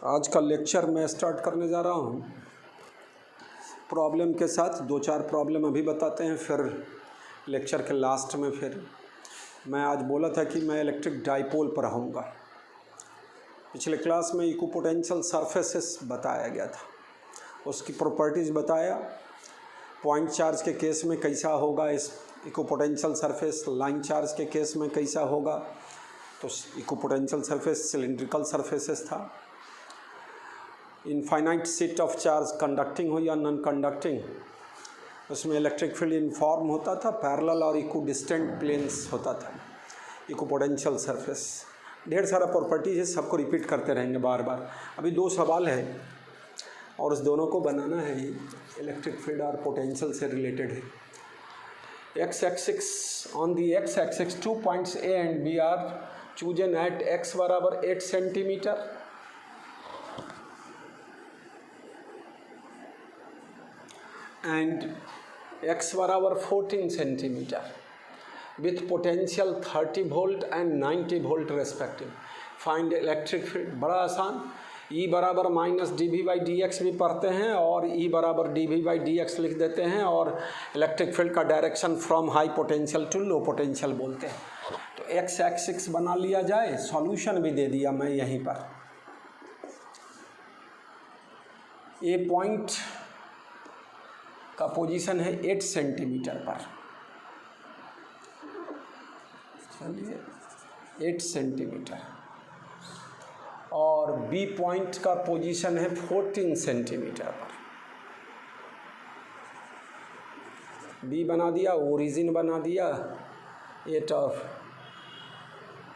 आज का लेक्चर मैं स्टार्ट करने जा रहा हूँ प्रॉब्लम के साथ। 2-4 प्रॉब्लम अभी बताते हैं, फिर लेक्चर के लास्ट में फिर मैं आज बोला था कि मैं इलेक्ट्रिक डाइपोल पर आऊँगा। पिछले क्लास में इक्विपोटेंशियल सरफेसेस बताया गया था, उसकी प्रॉपर्टीज़ बताया। पॉइंट चार्ज के केस में कैसा होगा इस इक्विपोटेंशियल सरफेस, लाइन चार्ज के केस में कैसा होगा। तो इक्विपोटेंशियल सरफेस सिलिंड्रिकल सरफेसेस था। Infinite sheet of charge conducting हो या नॉन कंडक्टिंग, उसमें इलेक्ट्रिक फील्ड इनफॉर्म होता था। पैरेलल और इक्विडिस्टेंट प्लेन्स होता था इक्विपोटेंशियल सरफेस। ढेर सारा प्रॉपर्टीज है, सबको रिपीट करते रहेंगे बार बार। अभी 2 सवाल है और उस दोनों को बनाना है। ये इलेक्ट्रिक फील्ड और पोटेंशियल से रिलेटेड है। X axis, on the X axis 2 points A and B are chosen at X बराबर 8 सेंटीमीटर and x बराबर 14 centimetre with potential 30 volt and 90 volt respective. Find electric field। बड़ा आसान। E बराबर minus dV/dx भी पढ़ते हैं और E बराबर dV/dx लिख देते हैं, और इलेक्ट्रिक फील्ड का direction from high potential to low potential बोलते हैं। तो x एक्सिस बना लिया जाए। सॉल्यूशन भी दे दिया मैं यहीं पर। ए पॉइंट का पोजीशन है 8 सेंटीमीटर पर, चलिए 8 सेंटीमीटर, और बी पॉइंट का पोजीशन है 14 सेंटीमीटर पर। बी बना दिया, ओरिजिन बना दिया 8 और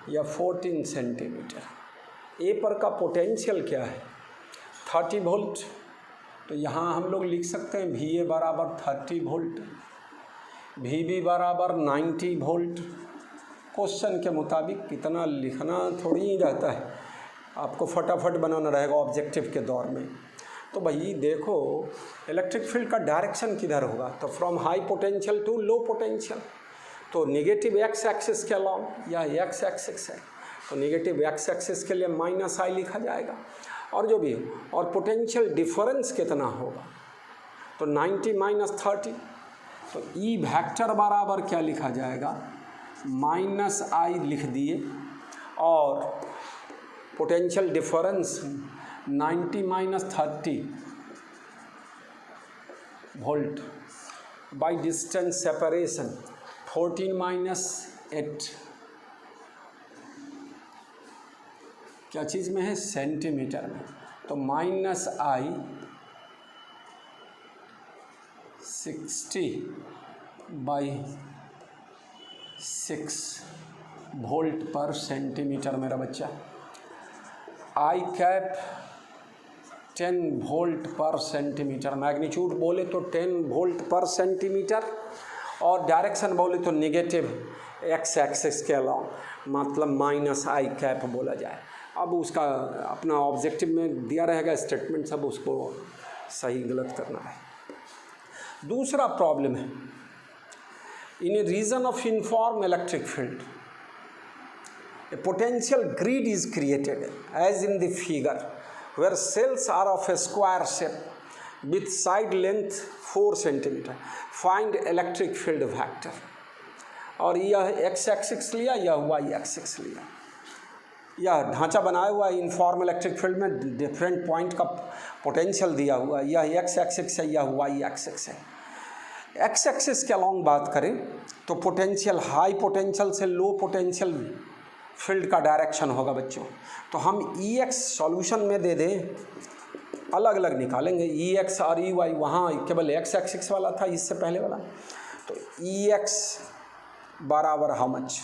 या 14 सेंटीमीटर। ए पर का पोटेंशियल क्या है? 30 वोल्ट। तो यहाँ हम लोग लिख सकते हैं VA बराबर 30 वोल्ट, VB बराबर 90 वोल्ट। क्वेश्चन के मुताबिक इतना लिखना थोड़ी ही रहता है, आपको फटाफट बनाना रहेगा ऑब्जेक्टिव के दौर में। तो भाई देखो, इलेक्ट्रिक फील्ड का डायरेक्शन किधर होगा? तो from high potential to low potential. तो निगेटिव एक्स एक्सिस के अलॉन्ग, यह एक्स एक्सिस है तो निगेटिव एक्स एक्सिस के लिए -I लिखा जाएगा, और जो भी हो। और पोटेंशियल डिफरेंस कितना होगा? तो 90 - 30। तो E वेक्टर बराबर क्या लिखा जाएगा? -I लिख दिए, और potential difference 90 - 30 volt by distance separation 14 - 8। क्या चीज़ में है? सेंटीमीटर में। तो -I 60/6 वोल्ट पर सेंटीमीटर मेरा बच्चा। I cap 10 volt per centimetre. Magnitude बोले तो 10 वोल्ट पर सेंटीमीटर, और डायरेक्शन बोले तो निगेटिव एक्स एक्सिस के अलॉन्ग, मतलब -I कैप बोला जाए। अब उसका अपना ऑब्जेक्टिव में दिया रहेगा स्टेटमेंट, सब उसको सही गलत करना है। दूसरा प्रॉब्लम है, in a region of uniform electric field a potential grid is created as in the figure where cells are of a square shape with side length 4 centimetre. Find electric field vector. और यह x axis लिया, यह Y axis लिया। यह ढांचा बनाया हुआ है इनफॉर्म इलेक्ट्रिक फील्ड में, डिफरेंट पॉइंट का पोटेंशियल दिया हुआ है। यह एक्स एक्सिस है, यह वाई एक्सिस है। एक्स एक्सिस के अलॉन्ग बात करें तो पोटेंशियल हाई पोटेंशियल से लो पोटेंशियल फील्ड का डायरेक्शन होगा बच्चों। तो हम EX सॉल्यूशन में दे दें, अलग अलग निकालेंगे EX और EY। वहाँ केवल एक्स एक्सिस वाला था इससे पहले वाला। तो EX बराबर हाउ मच?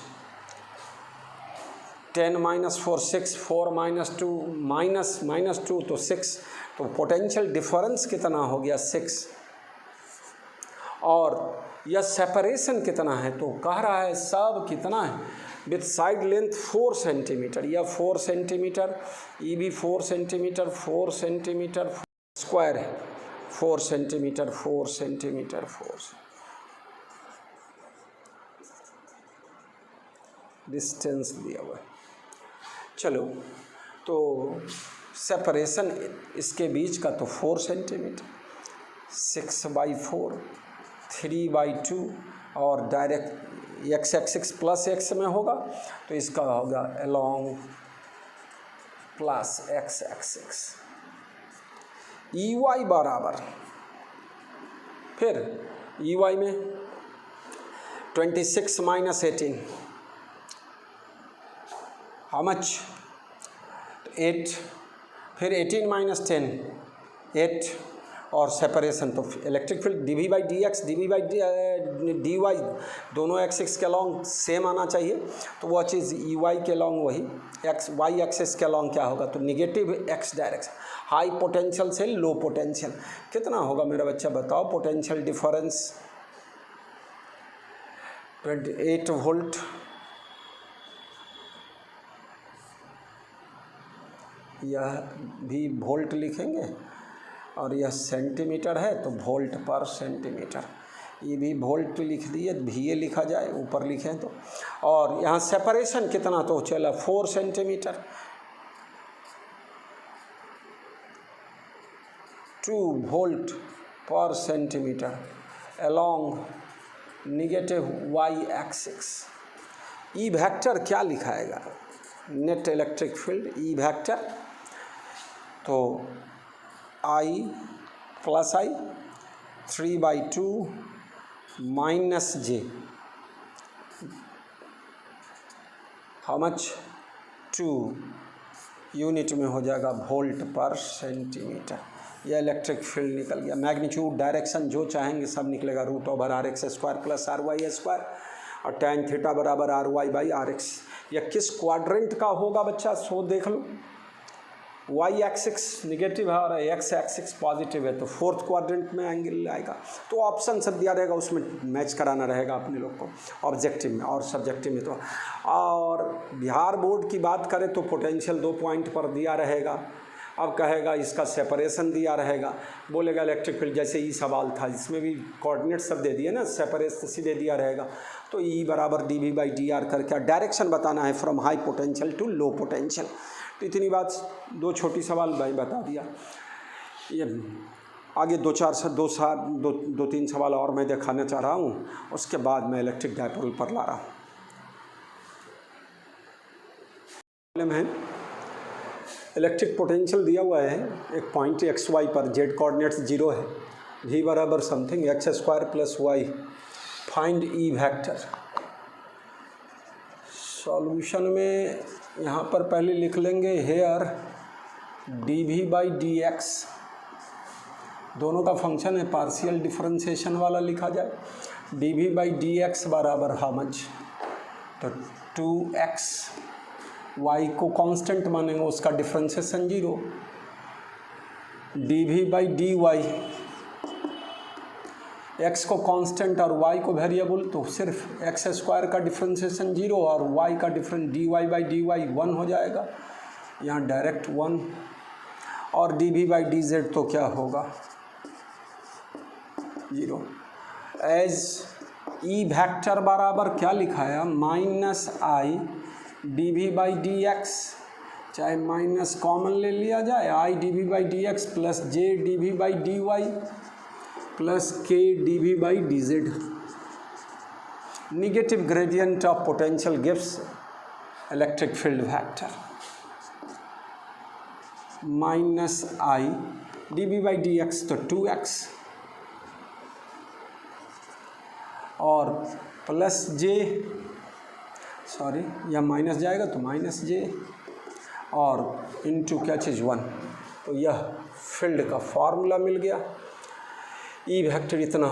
10 - 4 6, 4 - 2 -2 तो 6। तो पोटेंशियल डिफरेंस कितना हो गया? 6। और यह सेपरेशन कितना है? तो कह रहा है सब कितना है? With side length 4 centimetre. यह 4 सेंटीमीटर, ये भी 4 सेंटीमीटर, 4 सेंटीमीटर स्क्वायर है। 4 सेंटीमीटर, 4 सेंटीमीटर, 4 डिस्टेंस दिया हुआ है। चलो, तो सेपरेशन इसके बीच का तो 4 सेंटीमीटर, 6/4, 3/2 और direct x axis plus x में होगा तो इसका होगा along plus x axis. E y बराबर, फिर ई वाई में 26 माइनस 18 हाउ मच, 8, फिर 18 माइनस 10 8 और सेपरेशन तो electric field d by d x d by d y दोनों एक्सिस के अलॉन्ग सेम आना चाहिए। तो वह चीज़ ई वाई के अलॉन्ग वही एक्स वाई एक्सिस के अलॉन्ग क्या होगा, तो negative x direction. High potential से लो पोटेंशियल कितना होगा मेरा बच्चा बताओ, पोटेंशियल डिफरेंस 28 वोल्ट, यह भी वोल्ट लिखेंगे और यह सेंटीमीटर है तो वोल्ट पर सेंटीमीटर, ये भी वोल्ट लिख दिए, VA लिखा जाए ऊपर लिखें तो। और यहाँ सेपरेशन कितना तो चला 4 centimetre, 2 volt per centimetre along negative y axis. E vector क्या लिखाएगा, net electric field E vector तो I plus I 3/2 minus J how much 2 unit में हो जाएगा वोल्ट पर सेंटीमीटर। यह इलेक्ट्रिक फील्ड निकल गया। मैग्नीट्यूड डायरेक्शन जो चाहेंगे सब निकलेगा, √/RX² प्लस RY² और tan थीटा बराबर RY/RX। यह किस क्वाड्रेंट का होगा बच्चा सो देख लो, वाई एक्सिस निगेटिव है और एक्स एक्सिस पॉजिटिव है तो 4th क्वाड्रेंट में एंगल आएगा। तो ऑप्शन सब दिया रहेगा, उसमें मैच कराना रहेगा अपने लोग को ऑब्जेक्टिव में और सब्जेक्टिव में। तो और बिहार बोर्ड की बात करें तो पोटेंशियल 2 पॉइंट पर दिया रहेगा। अब कहेगा इसका सेपरेशन दिया रहेगा, बोलेगा इलेक्ट्रिक फील्ड, जैसे ई सवाल था इसमें भी कोऑर्डिनेट सब दे दिए ना, सेपरेशन सीधे दिया रहेगा। तो ई बराबर dV/dr करके डायरेक्शन बताना है from high potential to low potential. तो इतनी बात, 2 छोटी सवाल भाई बता दिया। ये आगे 2-3 सवाल और मैं दिखाना चाह रहा हूँ, उसके बाद मैं इलेक्ट्रिक डायपोल पर ला रहा हूँ। प्रॉब्लम है इलेक्ट्रिक पोटेंशियल दिया हुआ है एक पॉइंट XY पर, जेड कोऑर्डिनेट्स 0 है, V बराबर something x² plus y, find E vector. Solution में यहाँ पर पहले लिख लेंगे हेयर dV/dx दोनों का फंक्शन है, पार्शियल डिफरेंशिएशन वाला लिखा जाए। dV/dx बराबर हाउ मच, तो 2x, y को कांस्टेंट मानेंगे उसका डिफरेंशिएशन 0, dV/dy x को कांस्टेंट और y को वेरिएबल तो सिर्फ x² का डिफरेंशिएशन 0 और y का डिफरेंस dy/dy 1 हो जाएगा, यहाँ डायरेक्ट 1। और dV/dz तो क्या होगा 0। एज ई वेक्टर बराबर क्या लिखाया, -I dV/dx, चाहे माइनस कॉमन ले लिया जाए, I dV/dx plus J dV/dy plus K dV/dz। Negative gradient of potential gives electric field vector -I dV/dx तो 2x और प्लस J, सॉरी यह माइनस जाएगा तो -J और इनटू क्या चीज़ 1। तो यह फील्ड का फॉर्मूला मिल गया, ई वेक्टर इतना।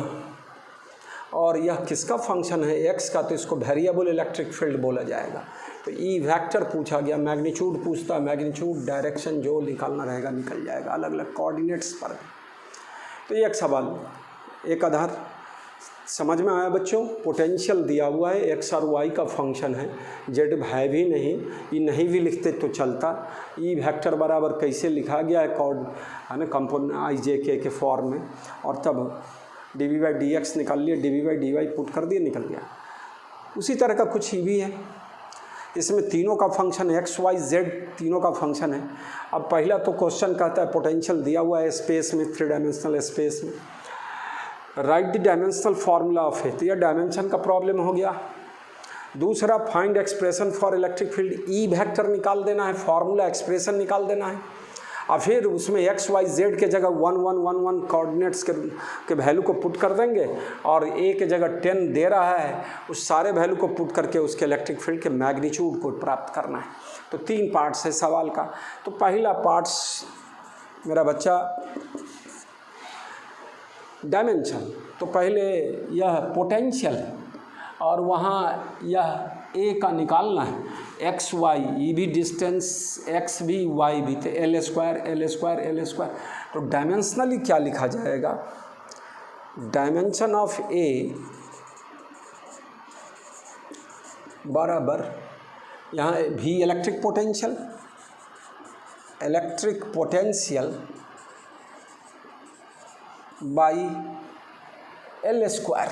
और यह किसका फंक्शन है, x का, तो इसको वेरिएबल इलेक्ट्रिक फील्ड बोला जाएगा। तो ई वेक्टर पूछा गया, मैग्नीट्यूड पूछता है, मैग्नीट्यूड डायरेक्शन जो निकालना रहेगा निकल जाएगा अलग अलग कोऑर्डिनेट्स पर। तो ये एक सवाल, एक आधार समझ में आया बच्चों। पोटेंशियल दिया हुआ है, x और y का फंक्शन है, z है भी नहीं, ये नहीं भी लिखते तो चलता। ई वेक्टर बराबर कैसे लिखा गया है, है ना, कंपोनेंट IJK के फॉर्म में, और तब dV/dx निकाल लिया, dV/dy पुट कर दिए, निकल गया। उसी तरह का कुछ ही भी है, इसमें तीनों का फंक्शन एक्स वाई जेड तीनों का फंक्शन है। अब पहला तो क्वेश्चन कहता है पोटेंशियल दिया हुआ है स्पेस में, 3 डायमेंशनल स्पेस में, right the dimensional formula of है, तो यह डायमेंशन का प्रॉब्लम हो गया। दूसरा find expression for electric field, E vector निकाल देना है, फार्मूला एक्सप्रेशन निकाल देना है, और फिर उसमें एक्स वाई जेड के जगह 1 1 1 1 कोऑर्डिनेट्स के वैल्यू को पुट कर देंगे, और ए के जगह 10 दे रहा है, उस सारे वैल्यू को पुट करके उसके इलेक्ट्रिक फील्ड के मैग्नीट्यूड को प्राप्त करना है। तो 3 पार्ट्स है सवाल का। तो पहला पार्ट्स मेरा बच्चा डायमेंशन, तो पहले यह पोटेंशियल है और वहाँ यह ए का निकालना है, एक्स वाई, ये भी डिस्टेंस एक्स भी वाई भी, तो L square L square L square. तो डायमेंशनली क्या लिखा जाएगा, डायमेंशन ऑफ ए बराबर यहाँ भी electric potential by L square,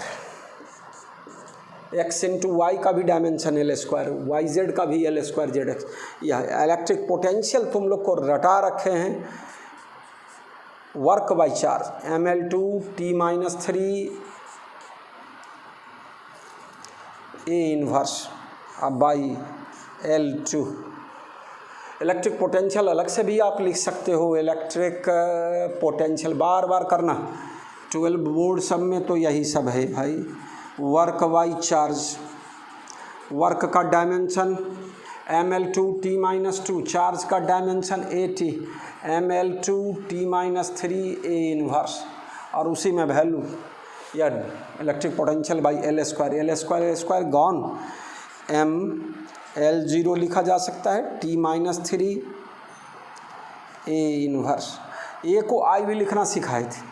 x into y का भी dimension L square, y z का भी एल स्क्वायर जेड एक्स। यह इलेक्ट्रिक पोटेंशियल तुम लोग को रटा रखे हैं work by charge, ml2 t-3 A inverse अब बाई L2। इलेक्ट्रिक पोटेंशियल अलग से भी आप लिख सकते हो, इलेक्ट्रिक पोटेंशियल बार बार करना, 12 बोर्ड सब में तो यही सब है भाई। वर्क बाई चार्ज, वर्क का डायमेंशन ml2 t-2, चार्ज का dimension at, ml2 t-3 A inverse, और उसी में वैल्यू या electric potential by L square gone, m L0 लिखा जा सकता है, t-3 ए इन्वर्स। ए को आई भी लिखना सिखाए थे,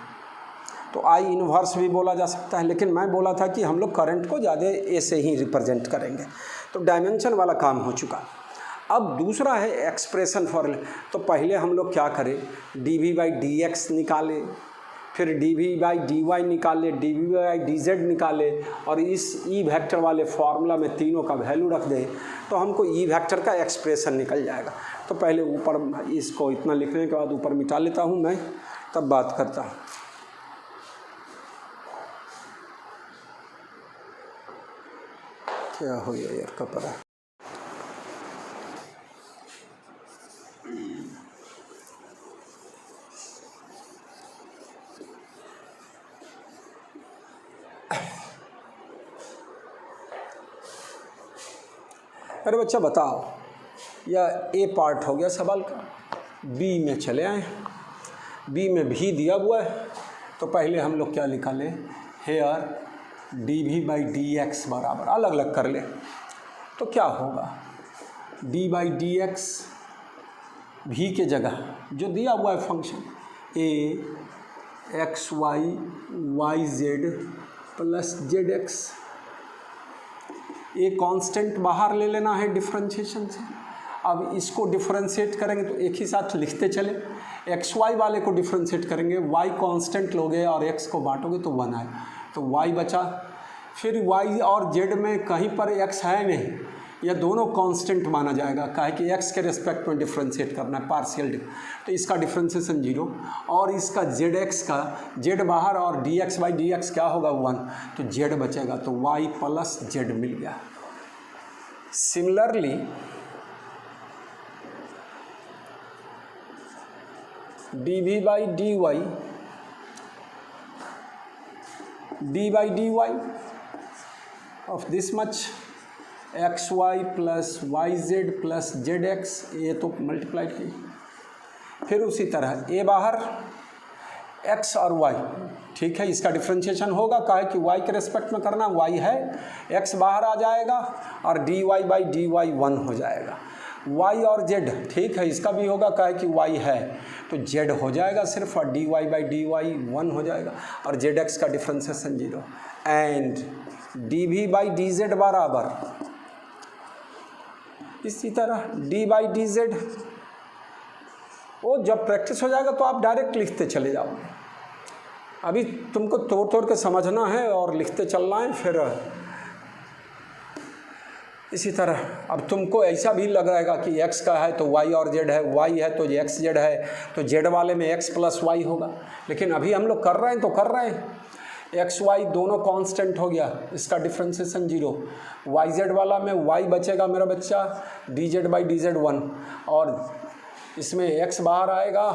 तो आई इन्वर्स भी बोला जा सकता है, लेकिन मैं बोला था कि हम लोग करंट को ज़्यादा ए से ही रिप्रेजेंट करेंगे। तो डायमेंशन वाला काम हो चुका। अब दूसरा है एक्सप्रेशन फॉर, तो पहले हम लोग क्या करें, dv/dx निकाले, फिर dv/dy निकाले, dv/dz निकाले, और इस ई वेक्टर वाले फार्मूला में तीनों का वैल्यू रख दें, तो हमको ई वेक्टर का एक्सप्रेशन निकल जाएगा। तो पहले ऊपर इसको इतना लिखने के बाद ऊपर मिटा लेता हूँ मैं, तब बात करता हूँ। क्या हो गया यार कपड़ा, अरे बच्चा बताओ, यह ए पार्ट हो गया सवाल का। बी में चले आए, बी में भी दिया हुआ है, तो पहले हम लोग क्या निकालें, हेयर dv/dx बराबर, अलग अलग कर ले, तो क्या होगा, d/dx भी के जगह जो दिया हुआ है function a x y y z plus z x, ये कांस्टेंट बाहर ले लेना है डिफरेंशिएशन से। अब इसको डिफरेंशिएट करेंगे तो एक ही साथ लिखते चले, एक्स वाई वाले को डिफरेंशिएट करेंगे, वाई कांस्टेंट लोगे और एक्स को बांटोगे तो 1 आए, तो वाई बचा। फिर वाई और जेड में कहीं पर एक्स है नहीं, यह दोनों कांस्टेंट माना जाएगा, काहे कि एक्स के रिस्पेक्ट में डिफरेंशिएट करना है पार्शियल, तो इसका डिफरेंशिएशन 0, और इसका जेड एक्स का जेड बाहर और dx/dx क्या होगा 1, तो जेड बचेगा, तो वाई प्लस जेड मिल गया। Similarly d/dy of this much x y plus y z plus z x, ये तो मल्टीप्लाई की, फिर उसी तरह ए बाहर एक्स और वाई, ठीक है, इसका डिफरेंशिएशन होगा, काहे कि वाई के रेस्पेक्ट में करना, वाई है, एक्स बाहर आ जाएगा और dy/dy 1 हो जाएगा, वाई और जेड, ठीक है, इसका भी होगा, काहे कि वाई है, तो जेड हो जाएगा सिर्फ, और dy/dy 1 हो जाएगा, और जेड एक्स का डिफरेंशिएशन 0, एंड dv/dz बराबर इसी तरह d/dz, वो जब प्रैक्टिस हो जाएगा तो आप डायरेक्ट लिखते चले जाओगे, अभी तुमको तोड़ तोड़ के समझना है और लिखते चलना है। फिर इसी तरह अब तुमको ऐसा भी लग रहेगा कि x का है तो y और z है, y है तो x z है, तो z वाले में x प्लस y होगा। लेकिन अभी हम लोग कर रहे हैं तो कर रहे हैं x y दोनों कांस्टेंट हो गया, इसका डिफ्रेंसिएशन 0। y z वाला में y बचेगा मेरा बच्चा dz बाई dz 1, और इसमें x बाहर आएगा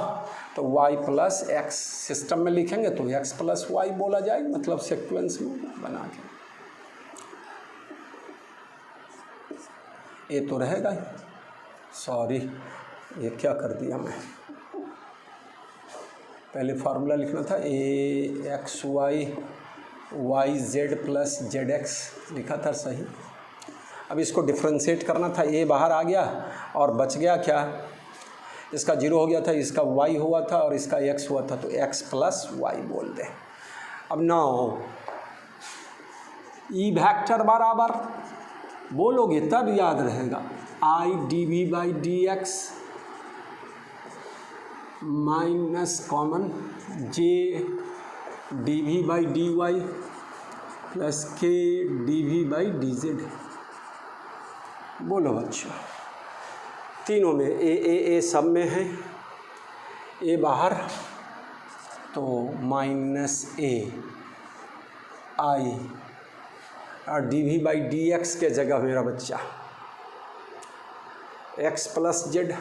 तो y प्लस एक्स सिस्टम में लिखेंगे तो x प्लस वाई बोला जाएगा, मतलब सीक्वेंस में बना के ये तो रहेगा ही। सॉरी ये क्या कर दिया मैं, पहले फार्मूला लिखना था a x y y z plus z x लिखा था सही। अब इसको डिफ्रेंशिएट करना था, ए बाहर आ गया और बच गया क्या, इसका 0 हो गया था, इसका y हुआ था और इसका x हुआ था, तो x प्लस वाई बोल दे। अब नाउ ई वेक्टर बराबर बोलोगे तब याद रहेगा i dv by d x minus common j dv by d y plus k dv by d z. बोलो बच्चों, तीनों में ए सब में है, ए बाहर तो माइनस ए आई और d v by d x के जगह मेरा बच्चा एक्स प्लस जेड,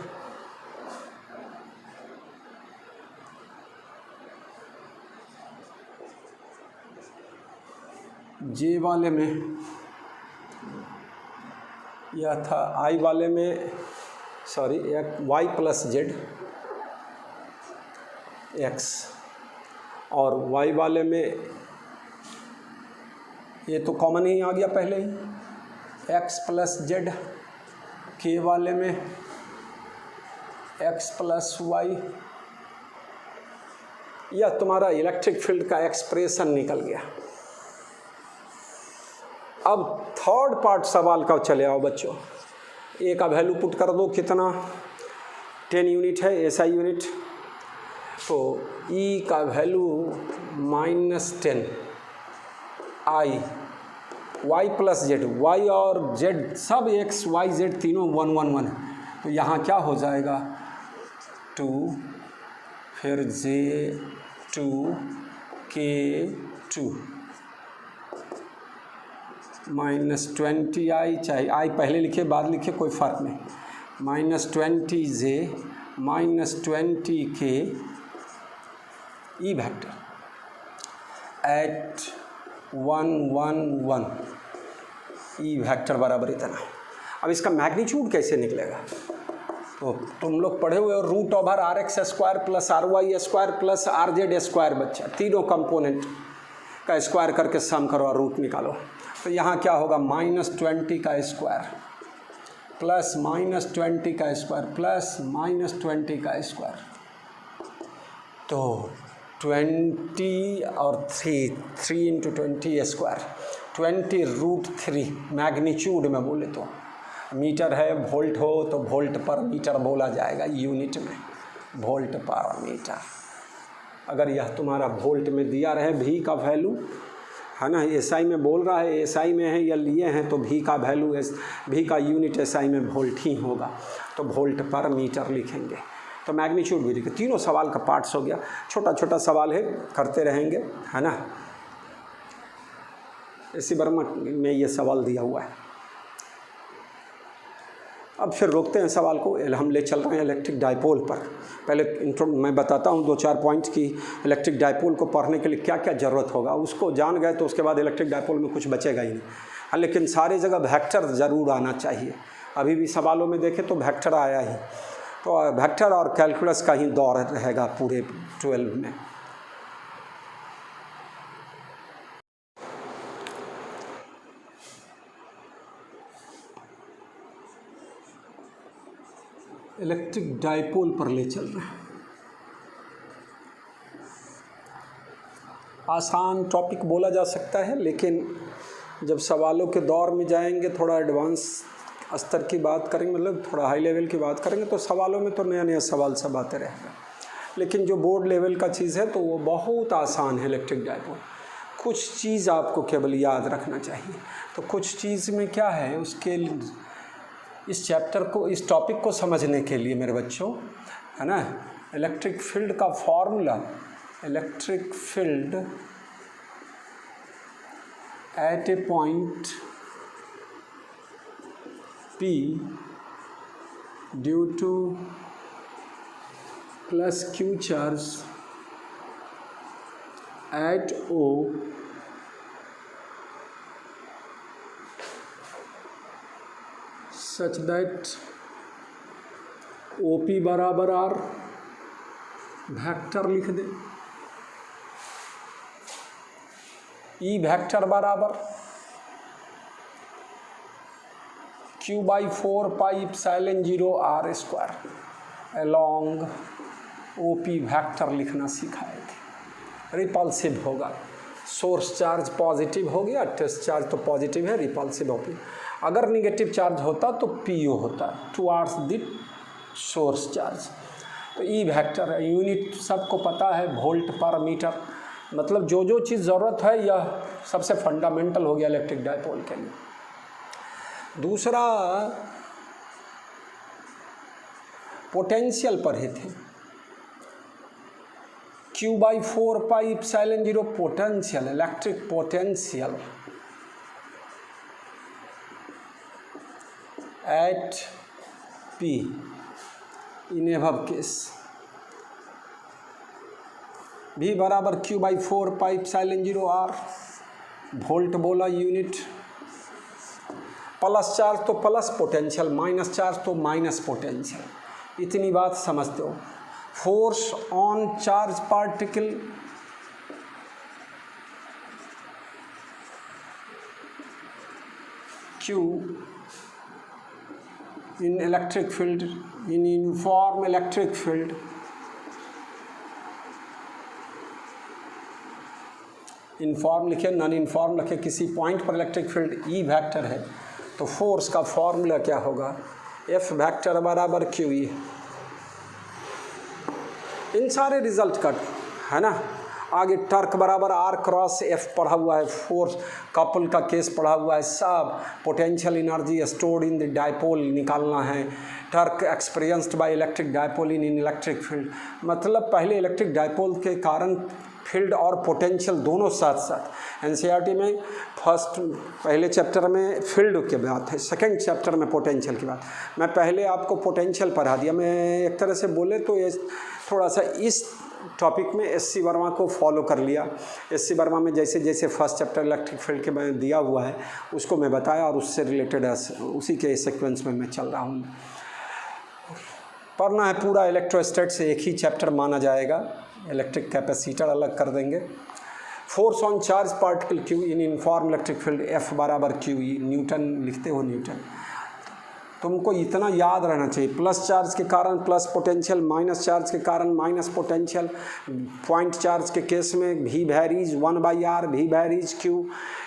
जे वाले में यह था, आई वाले में सॉरी एक वाई प्लस जेड एक्स, और वाई वाले में ये तो कॉमन ही आ गया पहले ही एक्स प्लस जेड, के वाले में एक्स प्लस वाई। यह तुम्हारा इलेक्ट्रिक फील्ड का एक्सप्रेशन निकल गया। अब थर्ड पार्ट सवाल का चले आओ बच्चों, ए का वैल्यू पुट कर दो, कितना 10 यूनिट है एसआई यूनिट, तो ई का वैल्यू -10 आई वाई प्लस जेड, वाई और जेड सब एक्स वाई जेड तीनों 1 1 1 है, तो यहाँ क्या हो जाएगा 2 फिर J2 K2 -20 आई, चाहे आई पहले लिखे बाद लिखे कोई फ़र्क नहीं, -20J -20K E vector eight 1 1 1 E vector बराबर इतना। अब इसका मैग्नीट्यूड कैसे निकलेगा, तो तुम लोग पढ़े हुए हो root over r x square plus r y square plus r z square, बच्चा तीनों कंपोनेंट का स्क्वायर करके सम करो और रूट निकालो, तो यहाँ क्या होगा -20 का स्क्वायर प्लस -20 का स्क्वायर प्लस -20 का स्क्वायर, तो 20 और 3 इंटू 20 स्क्वायर 20√3 मैग्नीट्यूड में बोले तो, मीटर है वोल्ट हो तो वोल्ट पर मीटर बोला जाएगा, यूनिट में वोल्ट पर मीटर। अगर यह तुम्हारा वोल्ट में दिया रहे भी का वैल्यू है ना, एसआई में बोल रहा है, एसआई में है या लिए हैं, तो भी का वैल्यू भी का यूनिट एसआई में वोल्ट ही होगा, तो वोल्ट पर मीटर लिखेंगे, तो मैग्नीट्यूड भी लिखे। तीनों सवाल का पार्ट्स हो गया, छोटा छोटा सवाल है करते रहेंगे है ना, इसी वर्मा में ये सवाल दिया हुआ है। अब फिर रोकते हैं सवाल को, हम ले चल रहे हैं इलेक्ट्रिक डाइपोल पर। पहले इंट्रो मैं बताता हूँ 2-4 पॉइंट्स की, इलेक्ट्रिक डाइपोल को पढ़ने के लिए क्या क्या ज़रूरत होगा, उसको जान गए तो उसके बाद इलेक्ट्रिक डाइपोल में कुछ बचेगा ही नहीं। हाँ, लेकिन सारी जगह वेक्टर ज़रूर आना चाहिए, अभी भी सवालों में देखें तो वेक्टर आया ही, तो वेक्टर और कैलकुलस का ही दौर रहेगा पूरे 12 में। इलेक्ट्रिक डाइपोल पर ले चल रहे हैं। आसान टॉपिक बोला जा सकता है, लेकिन जब सवालों के दौर में जाएंगे, थोड़ा एडवांस स्तर की बात करेंगे, मतलब थोड़ा हाई लेवल की बात करेंगे, तो सवालों में तो नया नया सवाल सब आते रहेगा। लेकिन जो बोर्ड लेवल का चीज़ है तो वो बहुत आसान है इलेक्ट्रिक डाइपोल। कुछ चीज़ आपको केवल याद रखना चाहिए। तो कुछ चीज़ में क्या है, उसके इस चैप्टर को, इस टॉपिक को समझने के लिए मेरे बच्चों, है ना, इलेक्ट्रिक फील्ड का formula, electric field at A point P due two plus Q charge at O such that OP बराबर R, वेक्टर लिख दे, E वेक्टर बराबर Q/4 pi epsilon 0 R square along OP vector लिखना सिखाए थे। Repulsive होगा, source charge positive हो गया, test charge तो पॉजिटिव है, रिपल्सिव OP। अगर निगेटिव चार्ज होता तो PO होता, टुवार्ड्स द सोर्स चार्ज। तो E वेक्टर है, यूनिट सबको पता है वोल्ट पर मीटर, मतलब जो जो चीज़ ज़रूरत है यह सबसे फंडामेंटल हो गया इलेक्ट्रिक डायपोल के लिए। दूसरा पोटेंशियल पढ़े थे, Q/4 pi epsilon 0 potential, electric potential at P in above case, V बराबर Q/4 pi epsilon 0 R, volt बोला यूनिट, प्लस चार्ज तो प्लस पोटेंशियल, माइनस चार्ज तो माइनस पोटेंशियल। इतनी बात समझते हो। Force on charge particle Q in electric field, in uniform electric field, inform लिखे, non inform लिखे, किसी पॉइंट पर इलेक्ट्रिक फील्ड E वेक्टर है तो फोर्स का फॉर्मूला क्या होगा, F वेक्टर बराबर QE। इन सारे रिजल्ट का है ना। आगे टर्क बराबर R क्रॉस F पढ़ा हुआ है, फोर्स कपल का केस पढ़ा हुआ है, सब potential energy stored in the dipole निकालना है। Torque experienced by electric dipole in electric field, मतलब पहले इलेक्ट्रिक डायपोल के कारण फील्ड और पोटेंशियल दोनों साथ साथ। एनसीईआरटी में फर्स्ट पहले चैप्टर में फील्ड की बात है, सेकंड चैप्टर में पोटेंशियल की बात। मैं पहले आपको पोटेंशियल पढ़ा दिया। मैं एक तरह से बोले तो ये थोड़ा सा इस टॉपिक में एससी वर्मा को फॉलो कर लिया। एससी वर्मा में जैसे जैसे फर्स्ट चैप्टर इलेक्ट्रिक फील्ड के में दिया हुआ है उसको मैं बताया और उससे रिलेटेड उसी के सीक्वेंस में मैं चल रहा हूँ। पढ़ना है पूरा इलेक्ट्रोस्टैट से, एक ही चैप्टर माना जाएगा। इलेक्ट्रिक कैपेसिटर अलग कर देंगे। Force on charge particle Q in uniform electric field F बराबर क्यू ई, न्यूटन लिखते हो न्यूटन। तुमको इतना याद रहना चाहिए, प्लस चार्ज के कारण प्लस पोटेंशियल, माइनस चार्ज के कारण माइनस पोटेंशियल। पॉइंट चार्ज के केस में V varies 1/r, V varies Q।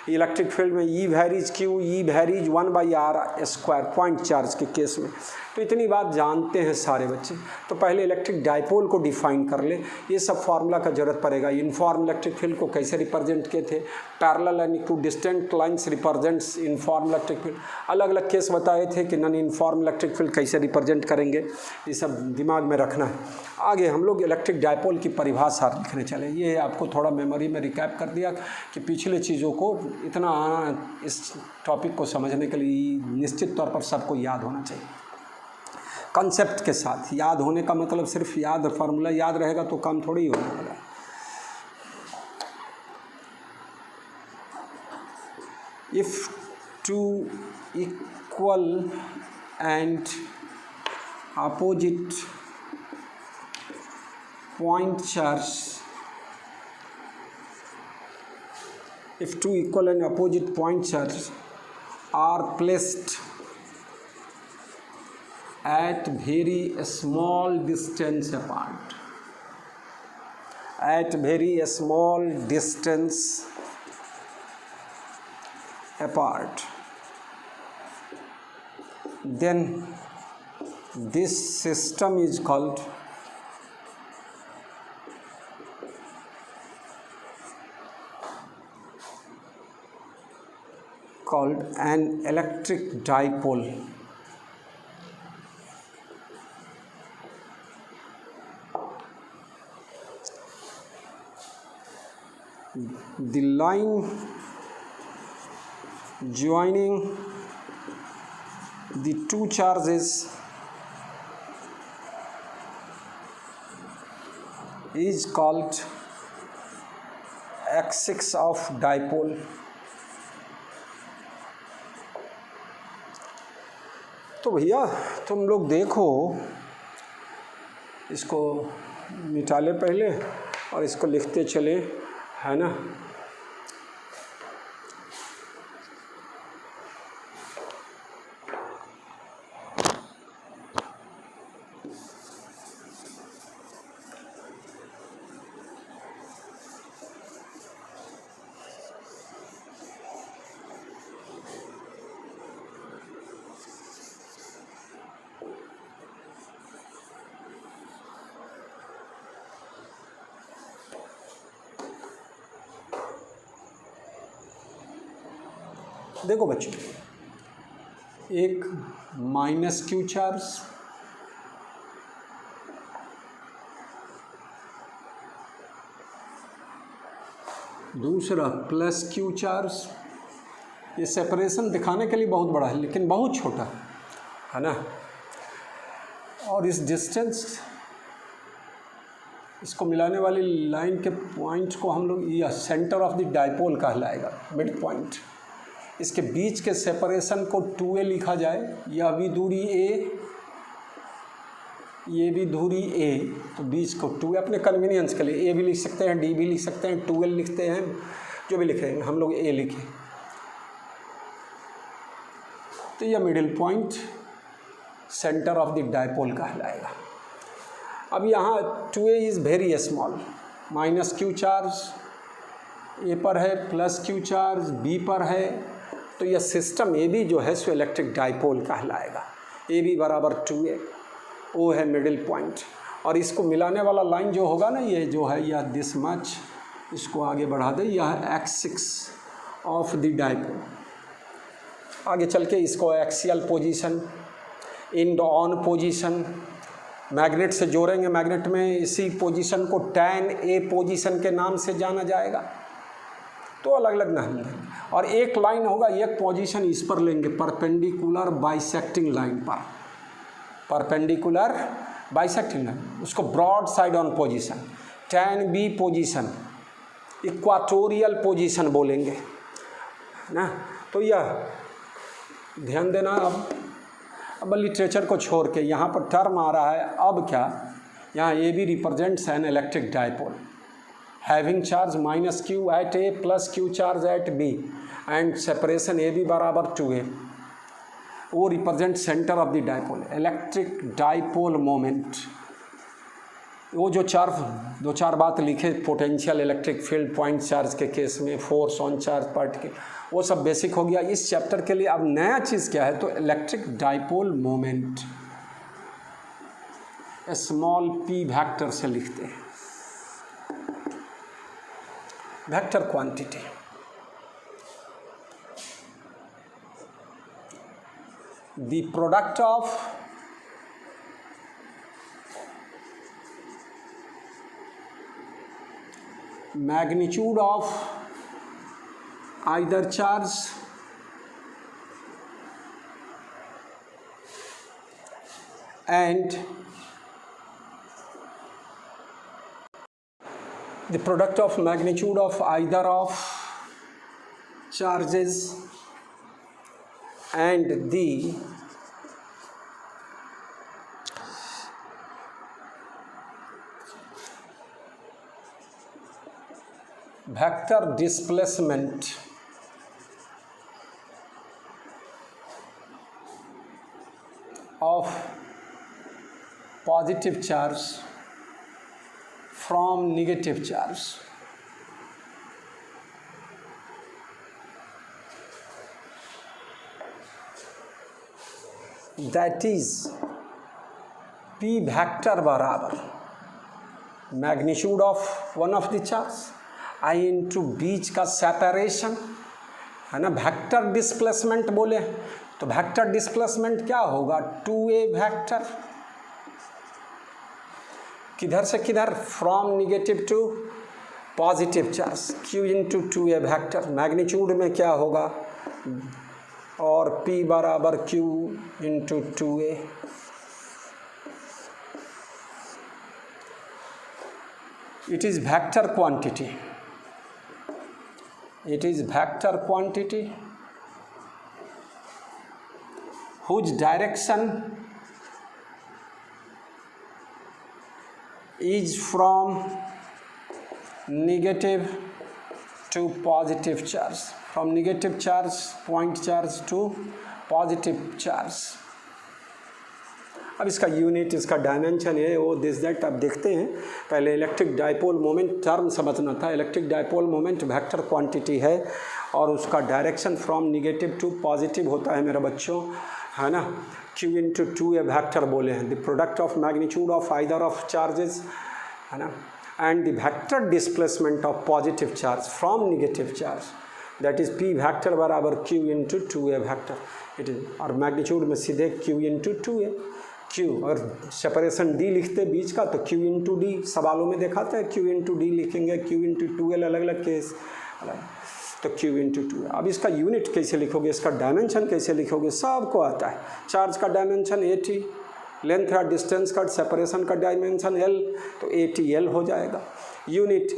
Electric field में E varies Q, E varies 1/r square point charge के केस में। तो इतनी बात जानते हैं सारे बच्चे। तो पहले इलेक्ट्रिक डायपोल को डिफाइन कर ले, ये सब फार्मूला का जरूरत पड़ेगा। यूनिफॉर्म इलेक्ट्रिक फील्ड को कैसे रिप्रेजेंट किए थे, parallel and equidistant lines represents uniform electric field. अलग अलग केस बताए थे कि नॉन यूनिफॉर्म इलेक्ट्रिक फील्ड कैसे रिप्रेजेंट करेंगे, ये सब दिमाग में रखना है। आगे हम लोग इलेक्ट्रिक डायपोल की परिभाषा लिखने चले। ये आपको थोड़ा मेमोरी में रिकैप कर दिया कि पिछले चीज़ों को इतना इस टॉपिक को समझने के लिए निश्चित तौर पर सबको याद होना चाहिए। कंसेप्ट के साथ याद होने का मतलब सिर्फ याद, फार्मूला याद रहेगा तो काम थोड़ी ही होने वाला है। If two equal and opposite point charge, if two equal and opposite point charge are placed at very small distance apart, at very small distance apart, then this system is called called an electric dipole. The line joining the two charges is called axis of dipole. तो भैया तुम लोग देखो, इसको मिटा ले पहले और इसको लिखते चले, है ना। देखो बच्चों, एक माइनस क्यू चार्ज, दूसरा प्लस क्यू चार्ज। ये सेपरेशन दिखाने के लिए बहुत बड़ा है लेकिन बहुत छोटा है ना। और इस डिस्टेंस, इसको मिलाने वाली लाइन के पॉइंट को हम लोग या सेंटर ऑफ द डाइपोल कहलाएगा, मिड पॉइंट। इसके बीच के सेपरेशन को 2a लिखा जाए। यह भी दूरी a, ये भी दूरी a, तो बीच को 2a अपने कन्वीनियंस के लिए a भी लिख सकते हैं, d भी लिख सकते हैं, 2l लिखते हैं, जो भी लिखेंगे हम लोग a लिखें। तो यह middle point centre of the dipole कहलाएगा। अब यहाँ 2a is very small, minus Q charge a पर है, प्लस क्यू चार्ज b पर है, तो यह सिस्टम ए बी जो है सो इलेक्ट्रिक डाइपोल कहलाएगा। ए बी बराबर 2a, ओ है मिडिल पॉइंट। और इसको मिलाने वाला लाइन जो होगा ना, ये जो है यह दिस मच, इसको आगे बढ़ा दे, यह है एक्सिस ऑफ द डाइपोल। आगे चल के इसको axial position, and on position, magnet से जोड़ेंगे। मैग्नेट में इसी पोजीशन को tan A पोजीशन के नाम से जाना जाएगा। तो अलग अलग नहीं है। और एक लाइन होगा, एक पोजीशन इस पर लेंगे, परपेंडिकुलर बाइसेक्टिंग लाइन पर, परपेंडिकुलर बाइसेक्टिंग लाइन, उसको broadside on position, tan B position, equatorial position बोलेंगे ना। तो यह ध्यान देना। अब लिटरेचर को छोड़ के यहाँ पर टर्म आ रहा है, अब क्या, यहाँ A B represents an electric dipole having charge minus q at A plus q charge at B and separation A B बराबर 2a। वो represent centre of the dipole, electric dipole moment. वो जो दो चार बात लिखे, potential, electric field, point charge के case में, फोर्स ऑन चार्ज पार्टिकल, वो सब बेसिक हो गया इस चैप्टर के लिए। अब नया चीज़ क्या है, तो electric dipole moment small p vector से लिखते हैं, vector quantity. The product of magnitude of either charge and the product of magnitude of either of charges and the vector displacement of positive charge from negative charge. That is p vector बराबर magnitude of one of the charge I into बीच का separation है ना। Vector displacement बोले तो vector displacement क्या होगा, 2a vector, किधर से किधर, from negative to positive charge, q into 2a vector. Magnitude में क्या होगा, और p बराबर q into 2a। It is vector quantity. It is vector quantity whose direction is from negative to positive charge, from negative charge, point charge to positive charge। अब इसका unit, इसका dimension है वो दिस दैट। अब देखते हैं, पहले electric dipole moment term समझना था। Electric dipole moment vector quantity है और उसका direction from negative to positive होता है मेरे बच्चों, है ना। q इंटू 2a वेक्टर बोले हैं, the product of magnitude of either of charges, है ना, and the vector displacement of positive charge from negative charge, that is p vector बराबर q into 2a vector. It is, और magnitude में सीधे q into 2a, q और separation d लिखते बीच का तो q इंटू डी, सवालों में दिखाते हैं q इंटू डी लिखेंगे, q इंटू 2l अलग अलग केस अलग, तो q इंटू 2। अब इसका यूनिट कैसे लिखोगे, इसका डायमेंशन कैसे लिखोगे, सबको आता है। चार्ज का डायमेंशन at, लेंथ या डिस्टेंस का, सेपरेशन का डायमेंशन l, तो atl हो जाएगा। यूनिट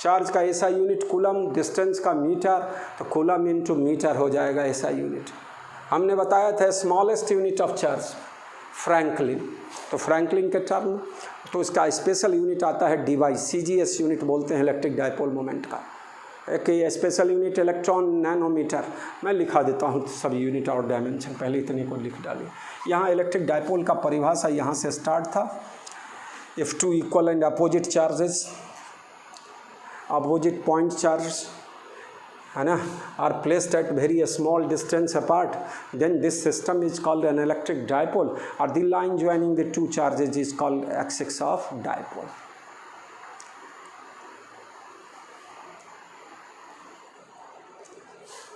चार्ज का ऐसा यूनिट कूलम, डिस्टेंस का मीटर, तो कूलम इंटू मीटर हो जाएगा ऐसा यूनिट। हमने बताया था smallest unit of charge Franklin, तो फ्रैंकलिन के टर्म तो इसका स्पेशल यूनिट आता है डिवाइस, CGS यूनिट बोलते हैं इलेक्ट्रिक डाइपोल मोमेंट का। एक स्पेशल यूनिट इलेक्ट्रॉन नैनोमीटर, मैं लिखा देता हूँ सभी यूनिट और डायमेंशन, पहले इतने को लिख डालिए। यहाँ इलेक्ट्रिक डाइपोल का परिभाषा यहाँ से स्टार्ट था, if two equal and opposite charges, opposite point charge, है ना, are placed at very small distance apart, then this system is called an electric dipole, और the line joining the two charges is called axis of dipole.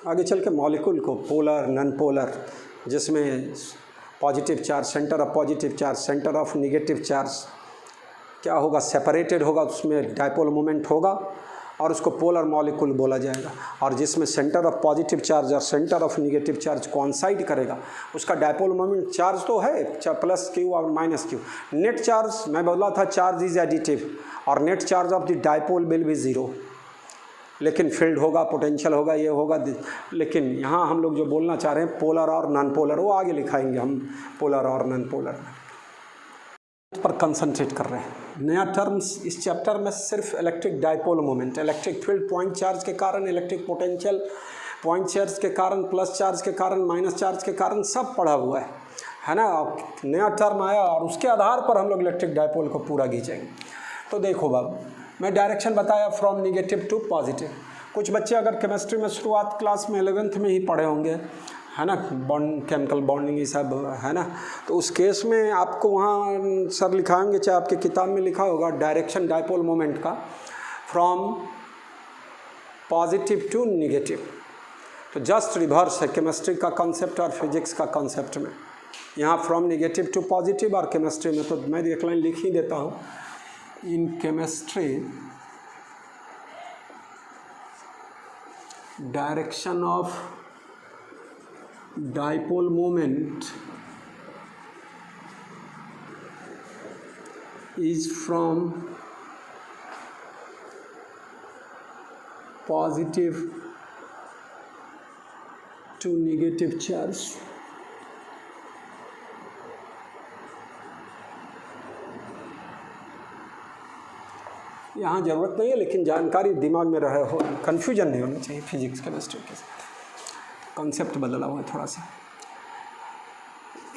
आगे चल के molecule को polar, non polar, जिसमें positive charge, centre of positive charge, centre of negative charge क्या होगा, separated होगा, उसमें डाइपोल मोमेंट होगा और उसको पोलर मॉलिक्यूल बोला जाएगा। और जिसमें सेंटर ऑफ पॉजिटिव चार्ज और centre of negative charge coincide करेगा, उसका डाइपोल मोमेंट चार्ज तो है प्लस क्यू और माइनस क्यू। नेट चार्ज मैं बोला था चार्ज इज एडिटिव, और net charge of the dipole will be zero, लेकिन फील्ड होगा, पोटेंशियल होगा, ये होगा। लेकिन यहाँ हम लोग जो बोलना चाह रहे हैं पोलर और नॉन पोलर, वो आगे लिखाएंगे हम, पोलर और नॉन पोलर पर कंसंट्रेट कर रहे हैं। नया टर्म्स इस चैप्टर में सिर्फ electric dipole moment, electric field point charge के कारण, इलेक्ट्रिक पोटेंशियल पॉइंट चार्ज के कारण, प्लस चार्ज के कारण, माइनस चार्ज के कारण, सब पढ़ा हुआ है ना। नया टर्म आया और उसके आधार पर हम लोग इलेक्ट्रिक डाइपोल को पूरा खींचेंगे। तो देखो बाबू, मैं डायरेक्शन बताया फ्रॉम निगेटिव टू पॉजिटिव। कुछ बच्चे अगर केमिस्ट्री में शुरुआत क्लास में 11th में ही पढ़े होंगे, है ना, बॉन्ड, केमिकल बॉन्डिंग ये सब, है ना, तो उस केस में आपको वहाँ सर लिखाएंगे, चाहे आपकी किताब में लिखा होगा डायरेक्शन डाइपोल मोमेंट का फ्रॉम पॉजिटिव टू निगेटिव। तो जस्ट रिवर्स है केमिस्ट्री का कॉन्सेप्ट और फिजिक्स का कॉन्सेप्ट में। यहाँ फ्रॉम निगेटिव टू पॉजिटिव, और केमिस्ट्री में तो मैं एक लाइन लिख ही देता हूँ, in chemistry direction of dipole moment is from positive to negative charge। यहाँ ज़रूरत नहीं है, लेकिन जानकारी दिमाग में रहे हो, कन्फ्यूजन नहीं होना चाहिए फिजिक्स केमिस्ट्री के साथ। कॉन्सेप्ट बदला हुआ है थोड़ा सा।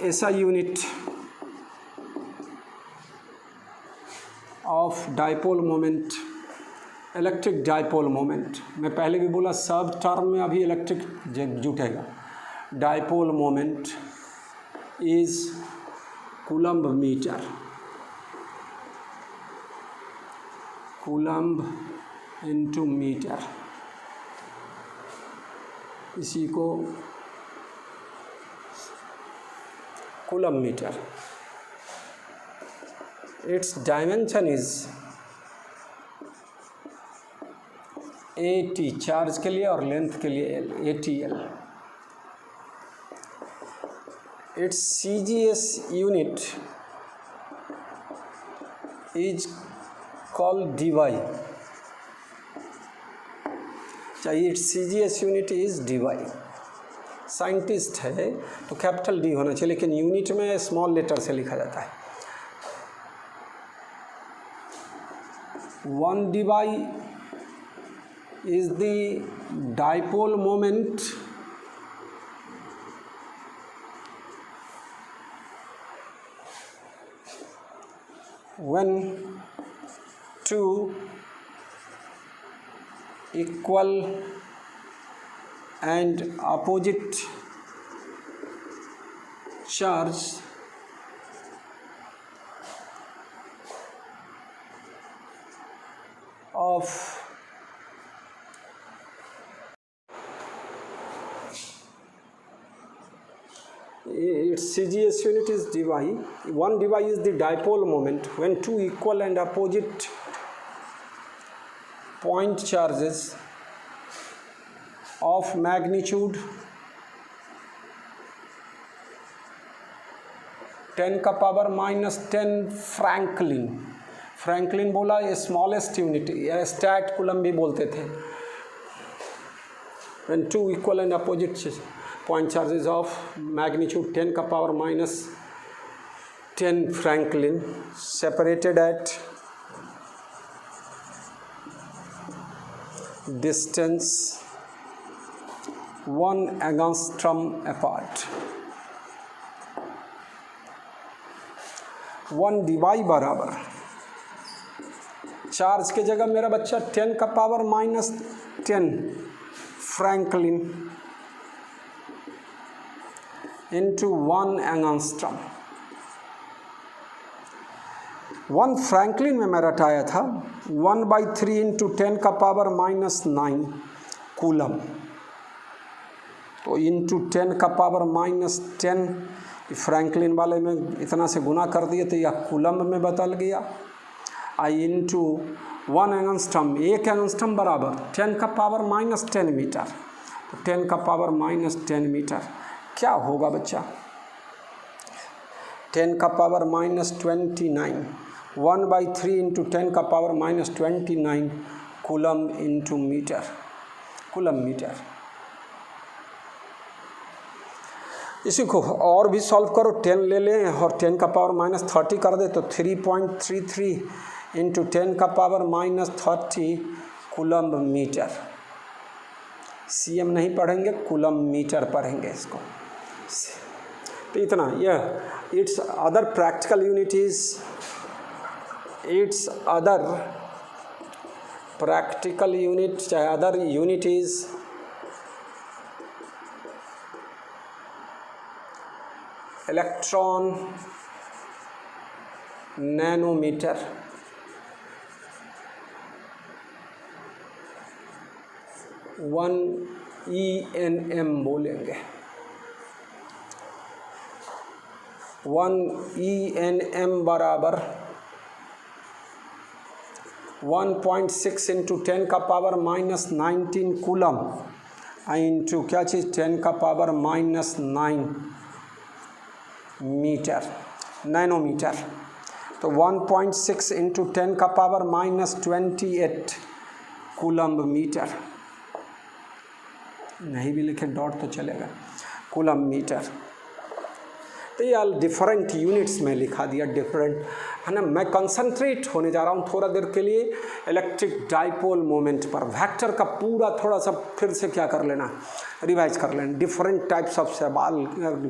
ऐसा unit of dipole moment, electric dipole moment, मैं पहले भी बोला सब टर्म में अभी इलेक्ट्रिक जुटेगा। Dipole moment is coulomb metre, coulomb into metre. इसी को coulomb metre. Its dimension is AT charge के लिए और लेंथ के लिए L, ATL। Its CGS unit is called DY। चाहिए its CGS unit is DY। Scientist है तो कैपिटल D होना चाहिए, लेकिन यूनिट में स्मॉल लेटर से लिखा जाता है। 1 DY is the dipole moment when two equal and opposite charge of its CGS unit is DY. 1 DY is the dipole moment when two equal and opposite point charges of magnitude 10 का power -10 Franklin बोला, ये smallest unit या stat coulomb भी बोलते थे। when two equal and opposite point charges of magnitude 10 का power -10 Franklin separated at distance 1 angstrom apart। 1 DY बराबर charge की जगह मेरा बच्चा 10 का power -10 Franklin into 1 angstrom. 1 Franklin में मैं रटाया था 1/3 इंटू 10 का पावर -9 कूलम, तो इंटू 10 का पावर -10 फ्रैंकलिन वाले में इतना से गुना कर दिए तो यह कूलम में बदल गया। आई इंटू 1 एंगस्ट्रॉम, 1 एंगस्ट्रॉम बराबर 10 का पावर -10 मीटर, तो 10 का पावर -10 मीटर क्या होगा बच्चा? 10 का पावर -29, 1/3 इंटू 10 का power -29 coulomb into metre, coulomb metre. इसी को और भी सॉल्व करो, 10 ले लें और 10 का पावर -30 कर दे तो 3.33 इंटू 10 का पावर -30 कूलम मीटर। CM नहीं पढ़ेंगे, कूलम मीटर पढ़ेंगे इसको। तो इतना, यह its other practical unit is, its other practical unit चाहे other unit is electron nanometre. One ENM बोलेंगे। 1 ENM बराबर 1.6 इंटू 10 का पावर -19 कूलम इंटू क्या चीज़ 10 का पावर -9 मीटर, नैनोमीटर। तो 1.6 इंटू 10 का पावर -28 कूलम मीटर। नहीं भी लिखे डॉट तो चलेगा, कूलम मीटर। तो ये डिफरेंट यूनिट्स में लिखा दिया, डिफरेंट है ना। मैं कंसंट्रेट होने जा रहा हूँ थोड़ा देर के लिए इलेक्ट्रिक डाइपोल मोमेंट पर। वेक्टर का पूरा थोड़ा सा फिर से क्या कर लेना, रिवाइज कर लेना। डिफरेंट टाइप्स ऑफ सवाल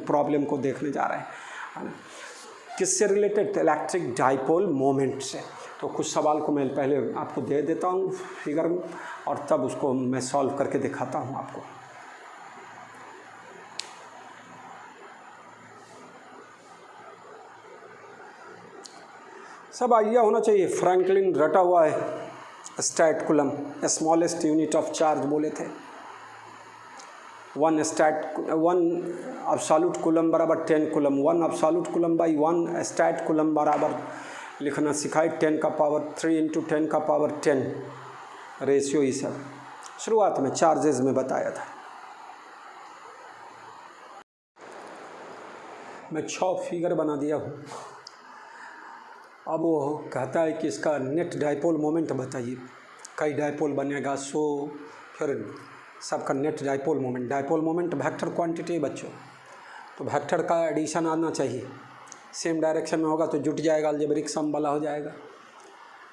प्रॉब्लम को देखने जा रहे हैं, है ना। किससे रिलेटेड? इलेक्ट्रिक डाइपोल मोमेंट से। तो कुछ सवाल को मैं पहले आपको दे देता हूँ फिगर में और तब उसको मैं सॉल्व करके दिखाता हूँ आपको। सब आइडिया होना चाहिए। फ्रैंकलिन रटा हुआ है, statcoulomb smallest unit of charge बोले थे। 1 एब्सोल्यूट कूलम बराबर 10 कूलम, 1 absolute coulomb by 1 statcoulomb बराबर लिखना सिखाए 10 का पावर 3 इंटू 10 का पावर 10 रेशियो। ही सब शुरुआत में चार्जेस में बताया था। मैं 6 फिगर बना दिया हूँ। अब वो कहता है कि इसका नेट डाइपोल मोमेंट बताइए, कई डाइपोल बनेगा, सो फिर सबका net dipole moment vector quantity बच्चों, तो वेक्टर का एडिशन आना चाहिए, सेम डायरेक्शन में होगा तो जुट जाएगा, अलजेब्रिक सम वाला हो जाएगा,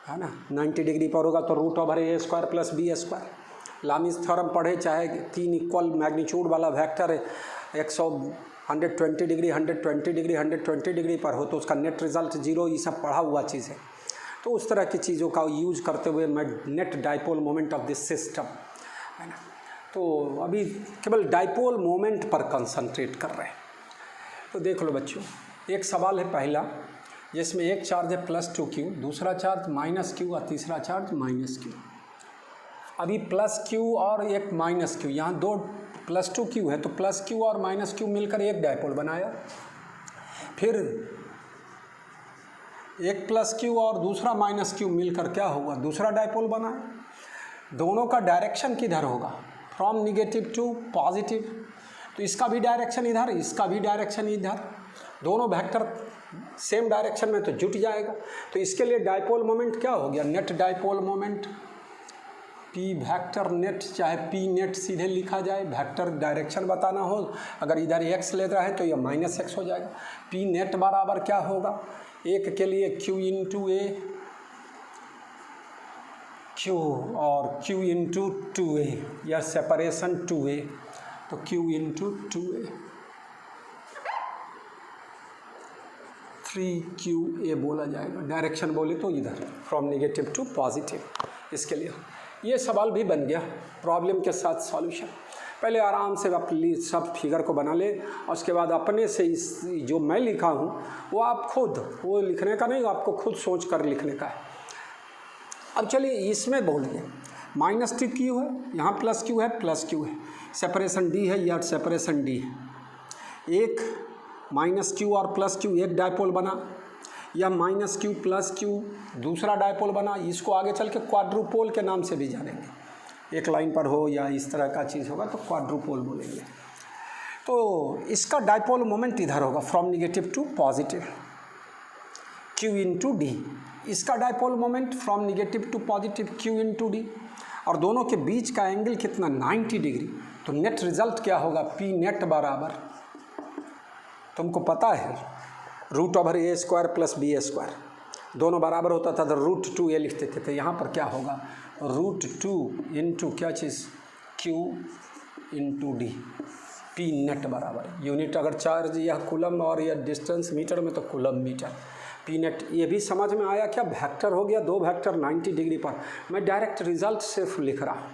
है ना। 90 डिग्री पर होगा तो √a² plus b²। Lami's theorem पढ़े, चाहे 3 इक्वल मैग्नीट्यूड वाला वेक्टर है 120 डिग्री 120 डिग्री 120 डिग्री पर हो तो उसका नेट रिजल्ट 0, ये सब पढ़ा हुआ चीज़ है। तो उस तरह की चीज़ों का यूज करते हुए मैं net dipole moment of this system, है ना। तो अभी केवल डाइपोल मोमेंट पर कंसंट्रेट कर रहे हैं। तो देख लो बच्चों, एक सवाल है पहला जिसमें एक चार्ज है +2q, दूसरा चार्ज -q और तीसरा चार्ज -q। अभी +q और एक -q, यहाँ दो +2q है तो +q और -q मिलकर एक डाइपोल बनाया। फिर एक +q और दूसरा -q मिलकर क्या हुआ, दूसरा डाइपोल बनाया। दोनों का डायरेक्शन किधर होगा, फ्रॉम नेगेटिव टू पॉजिटिव, तो इसका भी डायरेक्शन इधर, इसका भी डायरेक्शन इधर, दोनों वेक्टर सेम डायरेक्शन में तो जुट जाएगा। तो इसके लिए डाइपोल मोमेंट क्या हो गया, net dipole moment P vector net, चाहे P नेट सीधे लिखा जाए, वेक्टर डायरेक्शन बताना हो, अगर इधर x ले रहा है तो यह -x हो जाएगा। P नेट बराबर क्या होगा, एक के लिए q इंटू a q और q इंटू 2a, या सेपरेशन 2a, तो q इंटू 2a 3qa बोला जाएगा। डायरेक्शन बोले तो इधर फ्रॉम नेगेटिव टू पॉजिटिव। इसके लिए ये सवाल भी बन गया प्रॉब्लम के साथ सॉल्यूशन। पहले आराम से अपनी सब फिगर को बना ले और उसके बाद अपने से इस जो मैं लिखा हूँ वो आप खुद, वो लिखने का नहीं, आपको खुद सोच कर लिखने का है। अब चलिए इसमें बोलिए -2q है, यहाँ +q है, +q है, सेपरेशन d है, या सेपरेशन d है। एक -q और +q एक डाइपोल बना, या -q +q दूसरा डाइपोल बना। इसको आगे चल के क्वाड्रुपोल के नाम से भी जानेंगे, एक लाइन पर हो या इस तरह का चीज़ होगा तो क्वाड्रुपोल बोलेंगे। तो इसका डाइपोल मोमेंट इधर होगा from negative to positive, q into d. इसका dipole moment from negative to positive q into d, और दोनों के बीच का एंगल कितना 90 डिग्री। तो नेट रिजल्ट क्या होगा, P नेट बराबर, तुमको पता है √a² प्लस b², दोनों बराबर होता था तो √2a लिखते थे। तो यहाँ पर क्या होगा, √2 इंटू क्या चीज़ q into D, P net बराबर। यूनिट अगर चार्ज या कूलम और या डिस्टेंस मीटर में तो कूलम मीटर। P नेट ये भी समझ में आया क्या, वेक्टर हो गया, दो वेक्टर 90 डिग्री पर। मैं डायरेक्ट रिजल्ट सिर्फ लिख रहा हूँ।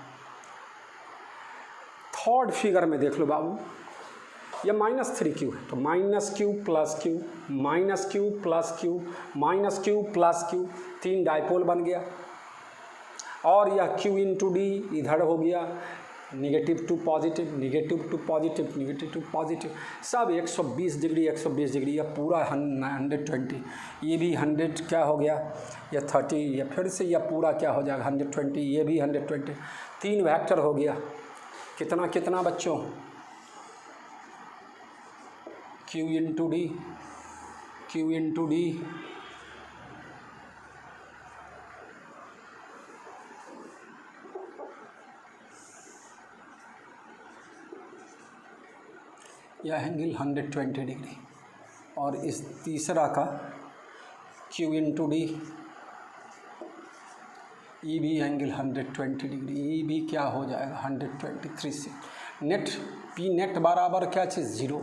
थर्ड फिगर में देख लो बाबू, यह -3q है तो -q + q -q + q -q + q, 3 dipole बन गया। और यह q इंटू डी इधर हो गया, negative to positive, negative to positive, negative to positive, सब 120 डिग्री 120 डिग्री, या पूरा 120, ये भी 100 क्या हो गया, या 30, या फिर से यह पूरा क्या हो जाएगा 120, ये भी 120, 3 वेक्टर हो गया। कितना कितना बच्चों, q into D, q into D, यह एंगल 120 डिग्री, और इस तीसरा का q इंटू डी, ये भी एंगल 120 डिग्री, ये भी क्या हो जाएगा 123 से। नेट P नेट बराबर क्या चीज़ 0,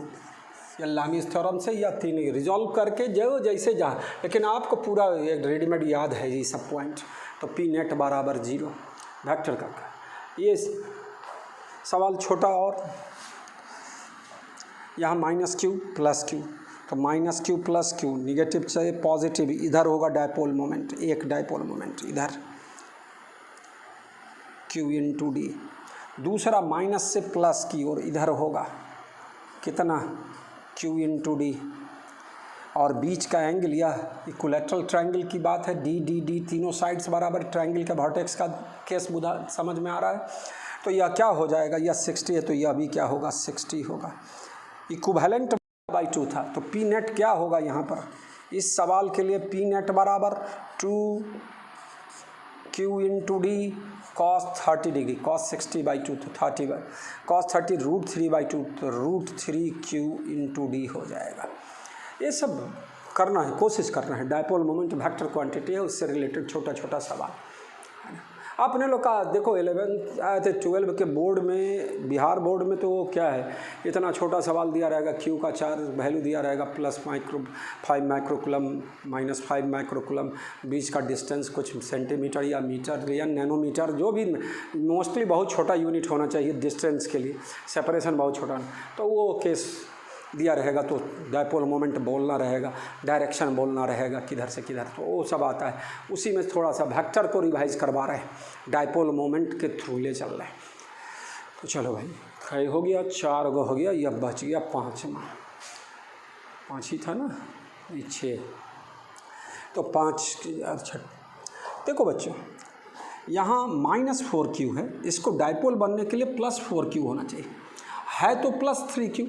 या लामीज थ्योरम से या 3 रिजॉल्व करके जो जैसे जहाँ, लेकिन आपको पूरा एक रेडीमेड याद है ये सब पॉइंट। तो P नेट बराबर 0 वेक्टर का। ये सवाल छोटा, और यहाँ -q + q, तो -q + q निगेटिव से पॉजिटिव, इधर होगा डाइपोल मोमेंट, एक डाइपोल मोमेंट इधर q इंटू डी। दूसरा माइनस से प्लस की ओर इधर होगा कितना, Q इंटू डी, और बीच का एंगल यह इक्विलैटरल ट्रायंगल की बात है, डी डी डी तीनों साइड्स बराबर, ट्रायंगल के वर्टेक्स का केस बुझा समझ में आ रहा है। तो यह क्या हो जाएगा, यह 60 है तो यह भी क्या होगा 60 होगा। इक्विवेलेंट बाई 2 था, तो पी नेट क्या होगा यहाँ पर इस सवाल के लिए, पी नेट बराबर 2Q into D cos 30 degree, cos 60 by 2 तो 30 बाई कॉस 30 √3 बाई 2 तो √3Q इंटू डी हो जाएगा। ये सब करना है, कोशिश करना है। डायपोल मोमेंट वेक्टर क्वांटिटी है, उससे रिलेटेड छोटा छोटा सवाल है ना। अपने लोग का देखो 11 आए थे 12 के बोर्ड में, बिहार बोर्ड में तो वो क्या है, इतना छोटा सवाल दिया रहेगा, Q का चार्ज वैल्यू दिया रहेगा +5 माइक्रोकुलम -5 माइक्रोकुलम, बीच का डिस्टेंस कुछ सेंटीमीटर या मीटर या नैनोमीटर, जो भी मोस्टली बहुत छोटा यूनिट होना चाहिए डिस्टेंस के लिए, सेपरेशन बहुत छोटा, तो वो केस दिया रहेगा। तो डायपोल मोमेंट बोलना रहेगा, डायरेक्शन बोलना रहेगा किधर से किधर, तो वो सब आता है। उसी में थोड़ा सा वेक्टर को रिवाइज करवा रहे हैं, डायपोल मोमेंट के थ्रू ले चल रहे हैं। तो चलो भाई, कई हो गया, 4 गो हो गया, यह बच गया 5 ही था ना, ये 6, तो 5। अच्छा देखो बच्चों, यहाँ -4Q है, इसको डायपोल बनने के लिए +4Q होना चाहिए, है तो +3Q,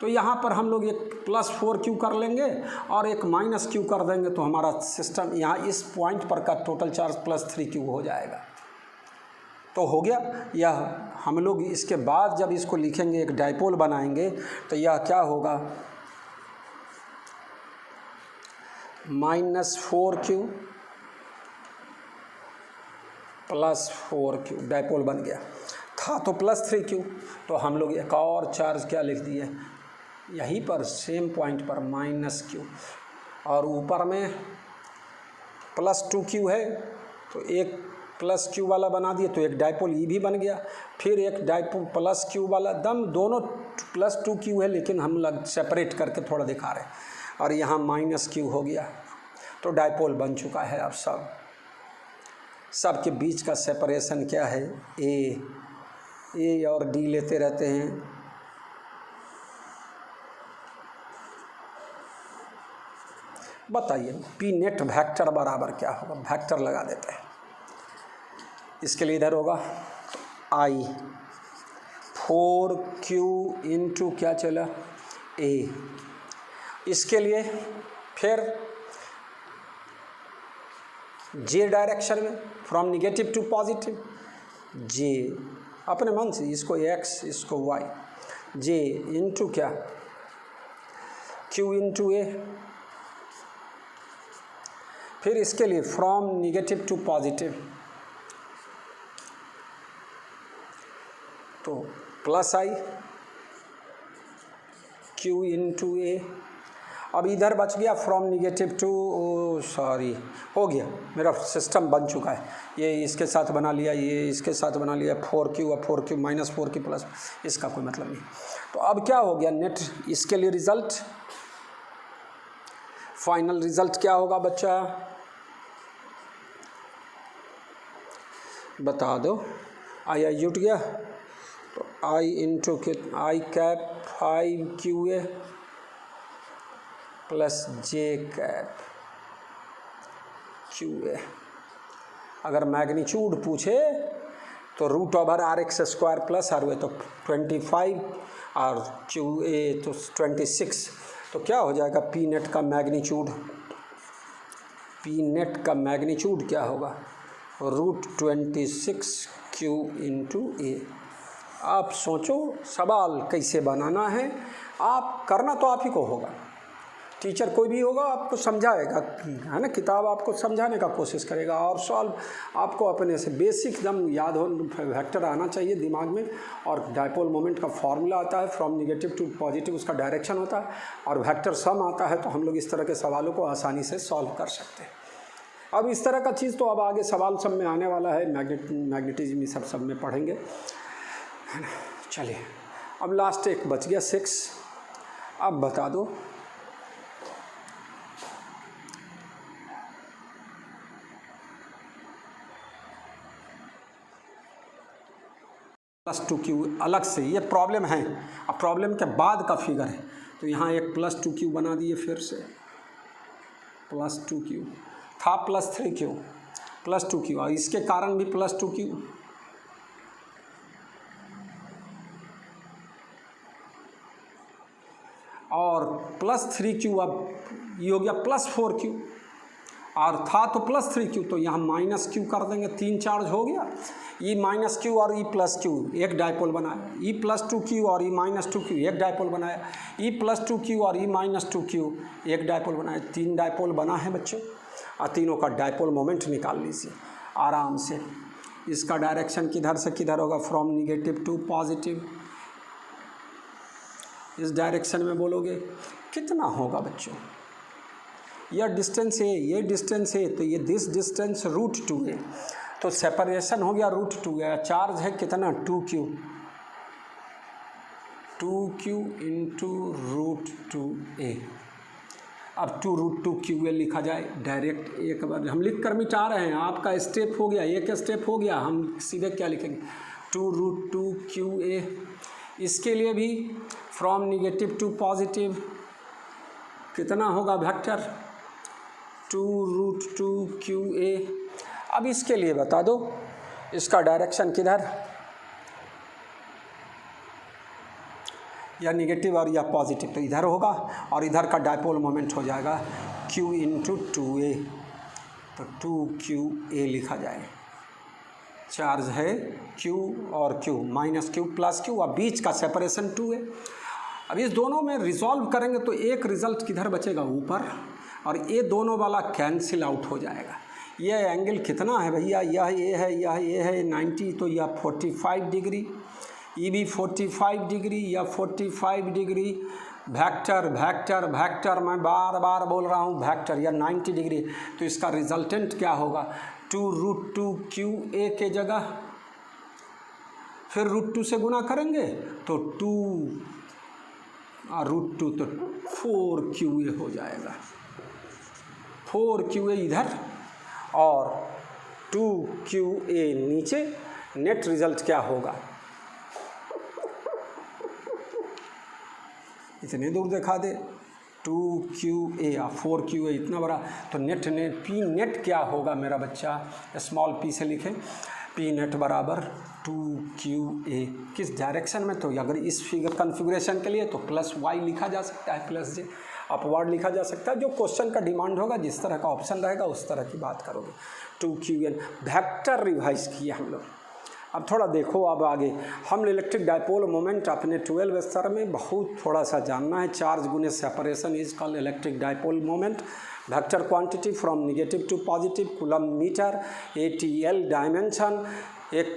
तो यहाँ पर हम लोग एक +4Q कर लेंगे और एक -Q कर देंगे, तो हमारा सिस्टम यहाँ इस पॉइंट पर का टोटल चार्ज +3Q हो जाएगा। तो हो गया यह। हम लोग इसके बाद जब इसको लिखेंगे, एक डायपोल बनाएंगे, तो यह क्या होगा -4Q +4Q, डायपोल बन गया। था तो +3Q, तो हम लोग एक और चार्ज क्या लिख दिए यहीं पर सेम पॉइंट पर -Q, और ऊपर में +2Q है, तो एक +Q वाला बना दिए, तो एक डायपोल ये भी बन गया। फिर एक डायपोल +Q वाला, दम दोनों +2Q है, लेकिन हम लोग सेपरेट करके थोड़ा दिखा रहे हैं, और यहाँ -Q हो गया, तो डायपोल बन चुका है। अब सब के बीच का सेपरेशन क्या है, ए और डी लेते रहते हैं, बताइए पी नेट वेक्टर बराबर क्या होगा, वेक्टर लगा देते हैं। इसके लिए इधर होगा I 4Q इंटू क्या चला A, इसके लिए फिर J डायरेक्शन में, from negative to positive, J अपने मन से, इसको X इसको Y, J इंटू क्या Q इंटू A, फिर इसके लिए फ्रॉम निगेटिव टू पॉजिटिव, तो +I Q इंटू A। अब इधर बच गया फ्रॉम निगेटिव टू, सॉरी हो गया, मेरा सिस्टम बन चुका है। ये इसके साथ बना लिया, ये इसके साथ बना लिया, 4Q और 4Q -4Q प्लस, इसका कोई मतलब नहीं। तो अब क्या हो गया नेट, इसके लिए रिज़ल्ट, फाइनल रिज़ल्ट क्या होगा बच्चा, बता दो। आई जुट गया, तो I इंटू के I cap 5QA plus J cap QA। अगर मैग्नीट्यूड पूछे तो √/RX² प्लस R तो 25 और QA तो 26, तो क्या हो जाएगा पी नेट का मैग्नीट्यूड, पी नेट का मैग्नीट्यूड क्या होगा √26Q इंटू A। आप सोचो सवाल कैसे बनाना है, आप करना तो आप ही को होगा, टीचर कोई भी होगा आपको समझाएगा, है ना, किताब आपको समझाने का कोशिश करेगा, और सॉल्व आपको अपने से बेसिक एकदम याद हो, वेक्टर आना चाहिए दिमाग में, और डायपोल मोमेंट का फॉर्मूला आता है, फ्रॉम निगेटिव टू पॉजिटिव उसका डायरेक्शन होता है, और वेक्टर सम आता है, तो हम लोग इस तरह के सवालों को आसानी से सॉल्व कर सकते हैं। अब इस तरह का चीज़ तो अब आगे सवाल सब में आने वाला है, मैग्नेटिज्म सब में पढ़ेंगे, है ना। चलिए अब लास्ट एक बच गया 6, अब बता दो +2q अलग से, ये प्रॉब्लम है, अब प्रॉब्लम के बाद का फिगर है, तो यहाँ एक +2q बना दिए, फिर से +2q था, +3q +2q, और इसके कारण भी +2q, और +3q, अब ये हो गया +4q, और था तो +3q, तो यहाँ -q कर देंगे, 3 चार्ज हो गया, E -q और E +q एक डायपोल बनाया, E +2q और E -2q एक डायपोल बनाया, E +2q और E -2q एक डायपोल बनाया, 3 डायपोल बना है बच्चों, और तीनों का डायपोल मोमेंट निकाल लीजिए आराम से। इसका डायरेक्शन किधर से किधर होगा, फ्रॉम निगेटिव टू पॉजिटिव, इस डायरेक्शन में बोलोगे कितना होगा बच्चों, यह डिस्टेंस है, ये डिस्टेंस है, तो ये दिस डिस्टेंस √2 है, तो सेपरेशन हो गया √2 है, चार्ज है कितना 2q, 2q इंटू √2a, अब 2√2qa लिखा जाए डायरेक्ट, एक बार हम लिख कर मिटा रहे हैं, आपका स्टेप हो गया, एक स्टेप हो गया, हम सीधे क्या लिखेंगे 2√2qa, इसके लिए भी फ्रॉम निगेटिव टू पॉजिटिव कितना होगा वेक्टर 2√2qa, अब इसके लिए बता दो इसका डायरेक्शन किधर, या निगेटिव और या पॉजिटिव, तो इधर होगा, और इधर का डायपोल मोमेंट हो जाएगा q इंटू 2a, तो 2qa लिखा जाए, चार्ज है q और q, -q +q, और बीच का सेपरेशन 2 है। अब इस दोनों में रिजॉल्व करेंगे तो एक रिजल्ट किधर बचेगा ऊपर, और ये दोनों वाला कैंसिल आउट हो जाएगा। ये एंगल कितना है भैया, यह ये है, यह ये है 90, तो यह 45 डिग्री, ये भी 45 डिग्री, या 45 डिग्री, वेक्टर वेक्टर वेक्टर, मैं बार बार बोल रहा हूँ वेक्टर, या 90 डिग्री, तो इसका रिजल्टेंट क्या होगा 2√2qa के जगह, फिर √2 से गुना करेंगे तो 2 और √2 तो 4qa हो जाएगा, 4qa इधर और 2qa नीचे, नेट रिजल्ट क्या होगा, इतने दूर दिखा दे 2qa या 4qa इतना बड़ा, तो नेट पी नेट क्या होगा मेरा बच्चा, स्मॉल p से लिखें, पी नेट बराबर 2qa, किस डायरेक्शन में, तो अगर इस फिगर कॉन्फ़िगरेशन के लिए तो +y लिखा जा सकता है, +j अपवर्ड लिखा जा सकता है, जो क्वेश्चन का डिमांड होगा, जिस तरह का ऑप्शन रहेगा उस तरह की बात करोगे। 2qa वेक्टर रिवाइज किया हम लोग। अब थोड़ा देखो, अब आगे हम इलेक्ट्रिक डायपोल मोमेंट अपने 12 स्तर में बहुत थोड़ा सा जानना है। चार्ज गुने separation is called electric dipole moment, vector quantity from negative to positive, coulomb metre, ATL dimension, एक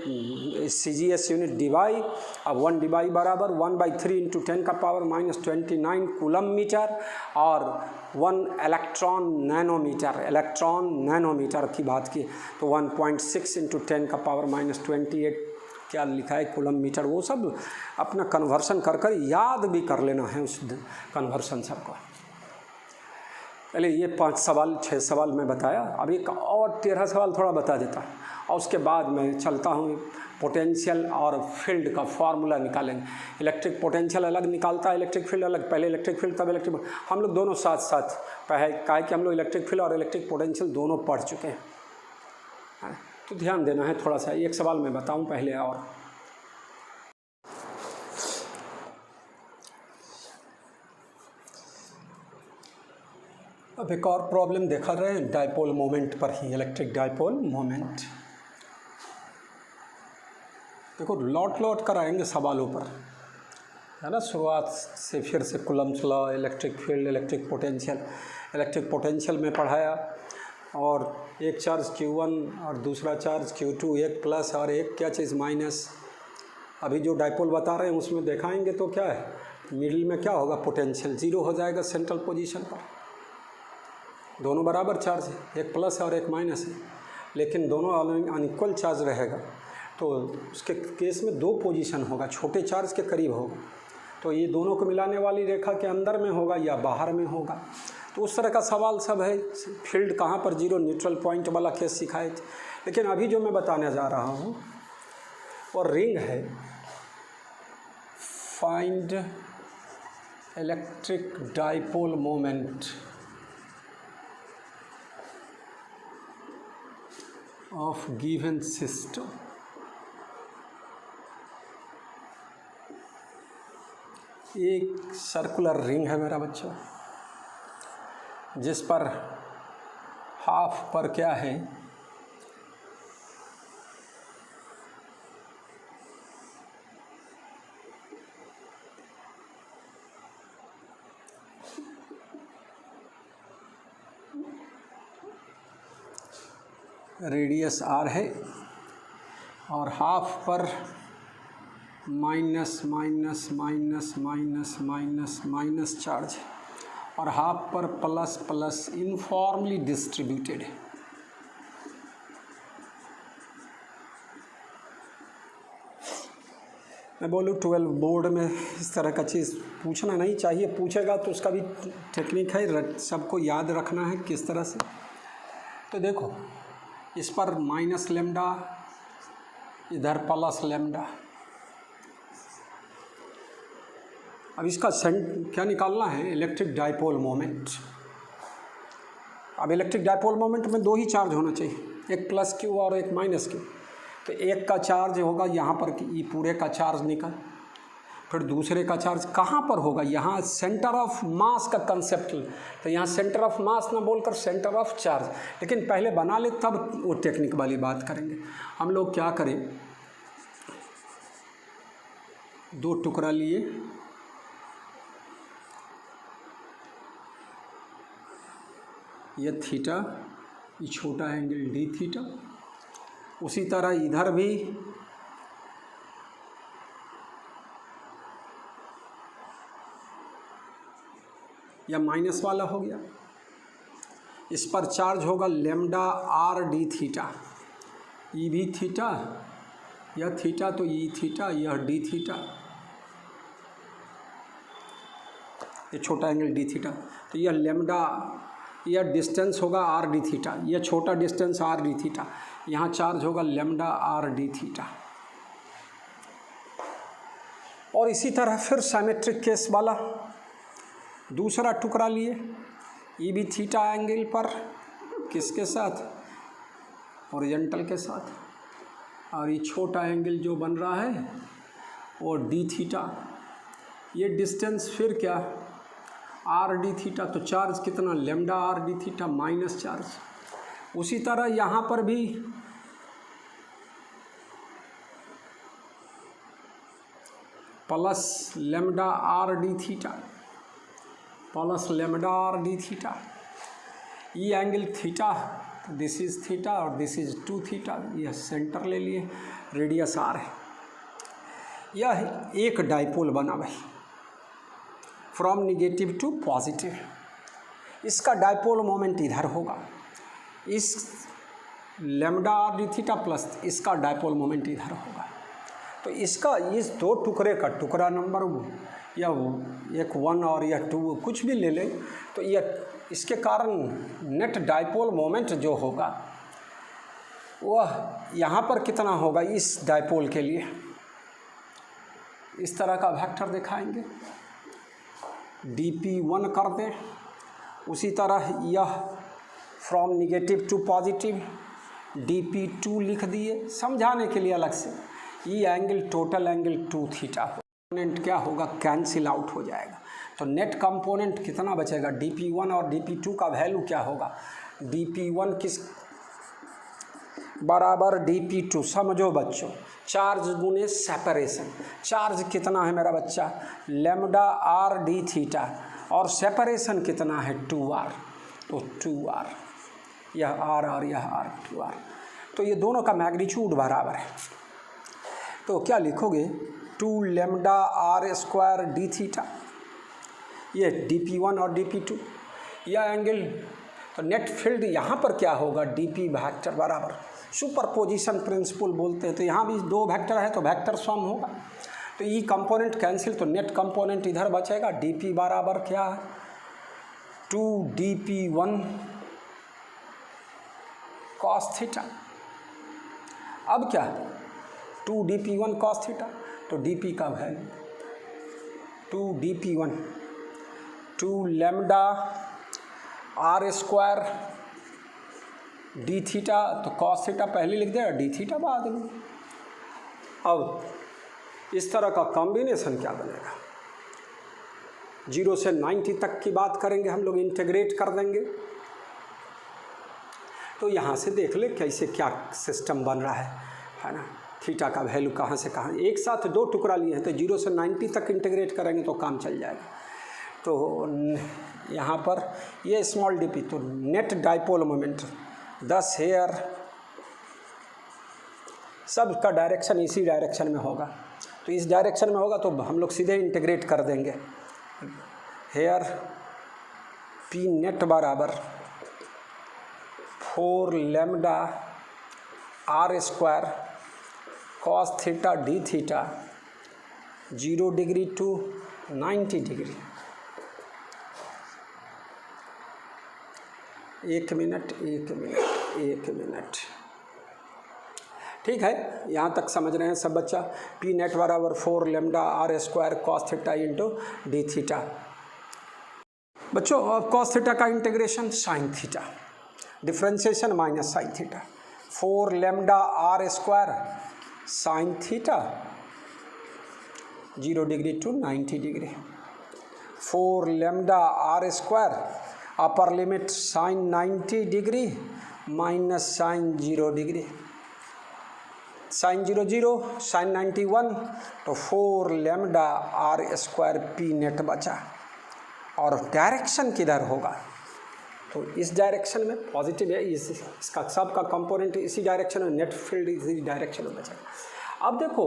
CGS यूनिट डिवाई, अब 1 डिवाई बराबर 1/3 इंटू 10 का पावर -29 कूलम मीटर, और 1 इलेक्ट्रॉन नैनोमीटर की बात की तो 1.6 इंटू 10 का पावर -28 क्या लिखा है कूलम मीटर, वो सब अपना कन्वर्सन कर कर याद भी कर लेना है उस कन्वर्सन सबको। पहले ये 5 सवाल 6 सवाल मैं बताया, अब एक और 13 सवाल थोड़ा बता देता, और उसके बाद मैं चलता हूँ पोटेंशियल और फील्ड का फार्मूला निकालेंगे। इलेक्ट्रिक पोटेंशियल अलग निकालता है, इलेक्ट्रिक फील्ड अलग, पहले इलेक्ट्रिक फील्ड तब इलेक्ट्रिक, हम लोग दोनों साथ साथ कहा है कि हम लोग इलेक्ट्रिक फील्ड और इलेक्ट्रिक पोटेंशियल दोनों पढ़ चुके हैं, तो ध्यान देना है थोड़ा सा। एक सवाल मैं बताऊँ पहले, और अब एक और प्रॉब्लम देखा रहे हैं डायपोल मोमेंट पर ही, इलेक्ट्रिक डायपोल मोमेंट। देखो लौट कर आएंगे सवालों पर, है ना, शुरुआत से फिर से Coulomb's law, electric field, electric potential में पढ़ाया, और एक चार्ज Q1 और दूसरा चार्ज Q2, एक प्लस और एक क्या चीज़ माइनस। अभी जो डायपोल बता रहे हैं उसमें दिखाएंगे तो क्या है, मिडिल में क्या होगा, पोटेंशियल 0 हो जाएगा सेंट्रल पोजीशन पर, दोनों बराबर चार्ज है, एक प्लस और एक माइनस है, लेकिन दोनों अनइक्वल चार्ज रहेगा, तो उसके केस में 2 पोजीशन होगा, छोटे चार्ज के करीब होगा, तो ये दोनों को मिलाने वाली रेखा के अंदर में होगा या बाहर में होगा, तो उस तरह का सवाल सब है। फील्ड कहाँ पर 0 न्यूट्रल पॉइंट वाला केस सिखाए थे, लेकिन अभी जो मैं बताने जा रहा हूँ वो रिंग है, find electric dipole moment of given system. एक सर्कुलर रिंग है मेरा बच्चा, जिस पर हाफ पर क्या है, रेडियस r है और हाफ पर minus minus minus minus minus minus charge है और हाफ पर प्लस प्लस यूनिफॉर्मली डिस्ट्रीब्यूटेड है। मैं बोलूँ 12 बोर्ड में इस तरह का चीज़ पूछना नहीं चाहिए, पूछेगा तो उसका भी टेक्निक है, सबको याद रखना है किस तरह से। तो देखो इस पर माइनस लेमडा, इधर प्लस लेमडा। अब इसका क्या निकालना है, इलेक्ट्रिक डाइपोल मोमेंट। अब इलेक्ट्रिक डाइपोल मोमेंट में दो ही चार्ज होना चाहिए, एक प्लस क्यू और एक माइनस क्यू। तो एक का चार्ज होगा यहाँ पर, ये पूरे का चार्ज निकल, फिर दूसरे का चार्ज कहाँ पर होगा, यहाँ सेंटर ऑफ मास का कंसेप्ट। तो यहाँ सेंटर ऑफ मास ना बोलकर सेंटर ऑफ चार्ज, लेकिन पहले बना ले तब वो टेक्निक वाली बात करेंगे। हम लोग क्या करें, दो टुकड़ा लिए, ये थीटा, ये छोटा एंगल डी थीटा। उसी तरह इधर भी या माइनस वाला हो गया, इस पर चार्ज होगा लेमडा आर डी थीटा। ई भी थीटा, यह थीटा तो ई थीटा, यह डी थीटा, ये छोटा एंगल डी थीटा। तो यह लेमडा, यह डिस्टेंस होगा आर डी थीटा, यह छोटा डिस्टेंस आर डी थीटा, यहाँ चार्ज होगा लेमडा आर डी थीटा। और इसी तरह फिर साइमेट्रिक केस वाला दूसरा टुकड़ा लिए, ये भी थीटा एंगल पर, किसके साथ, हॉरिजॉन्टल के साथ, और ये छोटा एंगल जो बन रहा है वो डी थीटा। ये डिस्टेंस फिर क्या, आर डी थीटा। तो चार्ज कितना, lambda r d theta minus charge. उसी तरह यहाँ पर भी plus lambda r d theta, plus lambda r d theta. ये angle theta, this is theta और दिस इज 2 थीटा। यह सेंटर ले लिए, रेडियस आर है। यह एक डाइपोल बना भाई, फ्रॉम निगेटिव टू पॉजिटिव। इसका डाइपोल मोमेंट इधर होगा, इस lambda r d theta plus इसका डाइपोल मोमेंट इधर होगा। तो इसका इस दो टुकड़े का टुकड़ा नंबर या एक 1 और या 2 कुछ भी ले लें, तो यह इसके कारण नेट डाइपोल मोमेंट जो होगा वह यहाँ पर कितना होगा इस डाइपोल के लिए। इस तरह का वेक्टर दिखाएंगे, dp1 कर दें। उसी तरह यह from negative to positive dp2 लिख दिए, समझाने के लिए अलग से। ये angle total angle 2 theta, component क्या होगा, कैंसिल आउट हो जाएगा। तो नेट कंपोनेंट कितना बचेगा, dp1 और dp2 का वैल्यू क्या होगा, dp1 किस बराबर dp2। समझो बच्चों, चार्ज गुने सेपरेशन। चार्ज कितना है मेरा बच्चा, लेमडा आर डी थीटा, और सेपरेशन कितना है 2r। तो 2r, यह r और यह r 2r। तो ये दोनों का मैग्नीट्यूड बराबर है। तो क्या लिखोगे, 2 lambda r square d theta, ये dp1 और dp2। यह एंगल, तो नेट फील्ड यहाँ पर क्या होगा, dp वेक्टर बराबर सुपरपोजिशन प्रिंसिपल बोलते हैं। तो यहाँ भी दो वेक्टर है तो वेक्टर सम होगा। तो ई कंपोनेंट कैंसिल, तो नेट कंपोनेंट इधर बचेगा, dp बराबर क्या है 2 dp1 cos थीटा। अब क्या, 2 dp1 cos थीटा, तो dp का value 2dp1 2 lambda r square d theta, तो कॉस थीटा पहले लिख देगा, डी थीटा बाद में। अब इस तरह का कॉम्बिनेशन क्या बनेगा, 0 से 90 तक की बात करेंगे हम लोग, इंटीग्रेट कर देंगे। तो यहाँ से देख ले कैसे क्या सिस्टम बन रहा है ना। थीटा का वैल्यू कहाँ से कहाँ, एक साथ दो टुकड़ा लिए हैं तो 0 से 90 तक इंटीग्रेट करेंगे तो काम चल जाएगा। तो यहाँ पर ये स्मॉल डी पी, तो नेट डाइपोल मोमेंट 10 हेयर, सब का डायरेक्शन इसी डायरेक्शन में होगा, तो इस डायरेक्शन में होगा तो हम लोग सीधे इंटीग्रेट कर देंगे। हेयर पी नेट बराबर 4 lambda r square cos theta d theta 0 degree to 90 degree. एक मिनट ठीक है, यहाँ तक समझ रहे हैं सब बच्चा। पी नेट बराबर 4 lambda r square cos theta into d theta. बच्चों कॉस थीटा का integration sine theta, differentiation minus sine theta. 4 lambda r square sine theta 0 degree to 90 degree. 4 lambda r square upper limit sine 90 degree minus sine 0 degree, sine 0 0 sine 91, तो 4 lambda r square P net बचा। और direction किधर होगा, तो इस direction में positive है, इसका सब का कंपोनेंट इसी डायरेक्शन में, नेट फील्ड इसी डायरेक्शन में बचेगा। अब देखो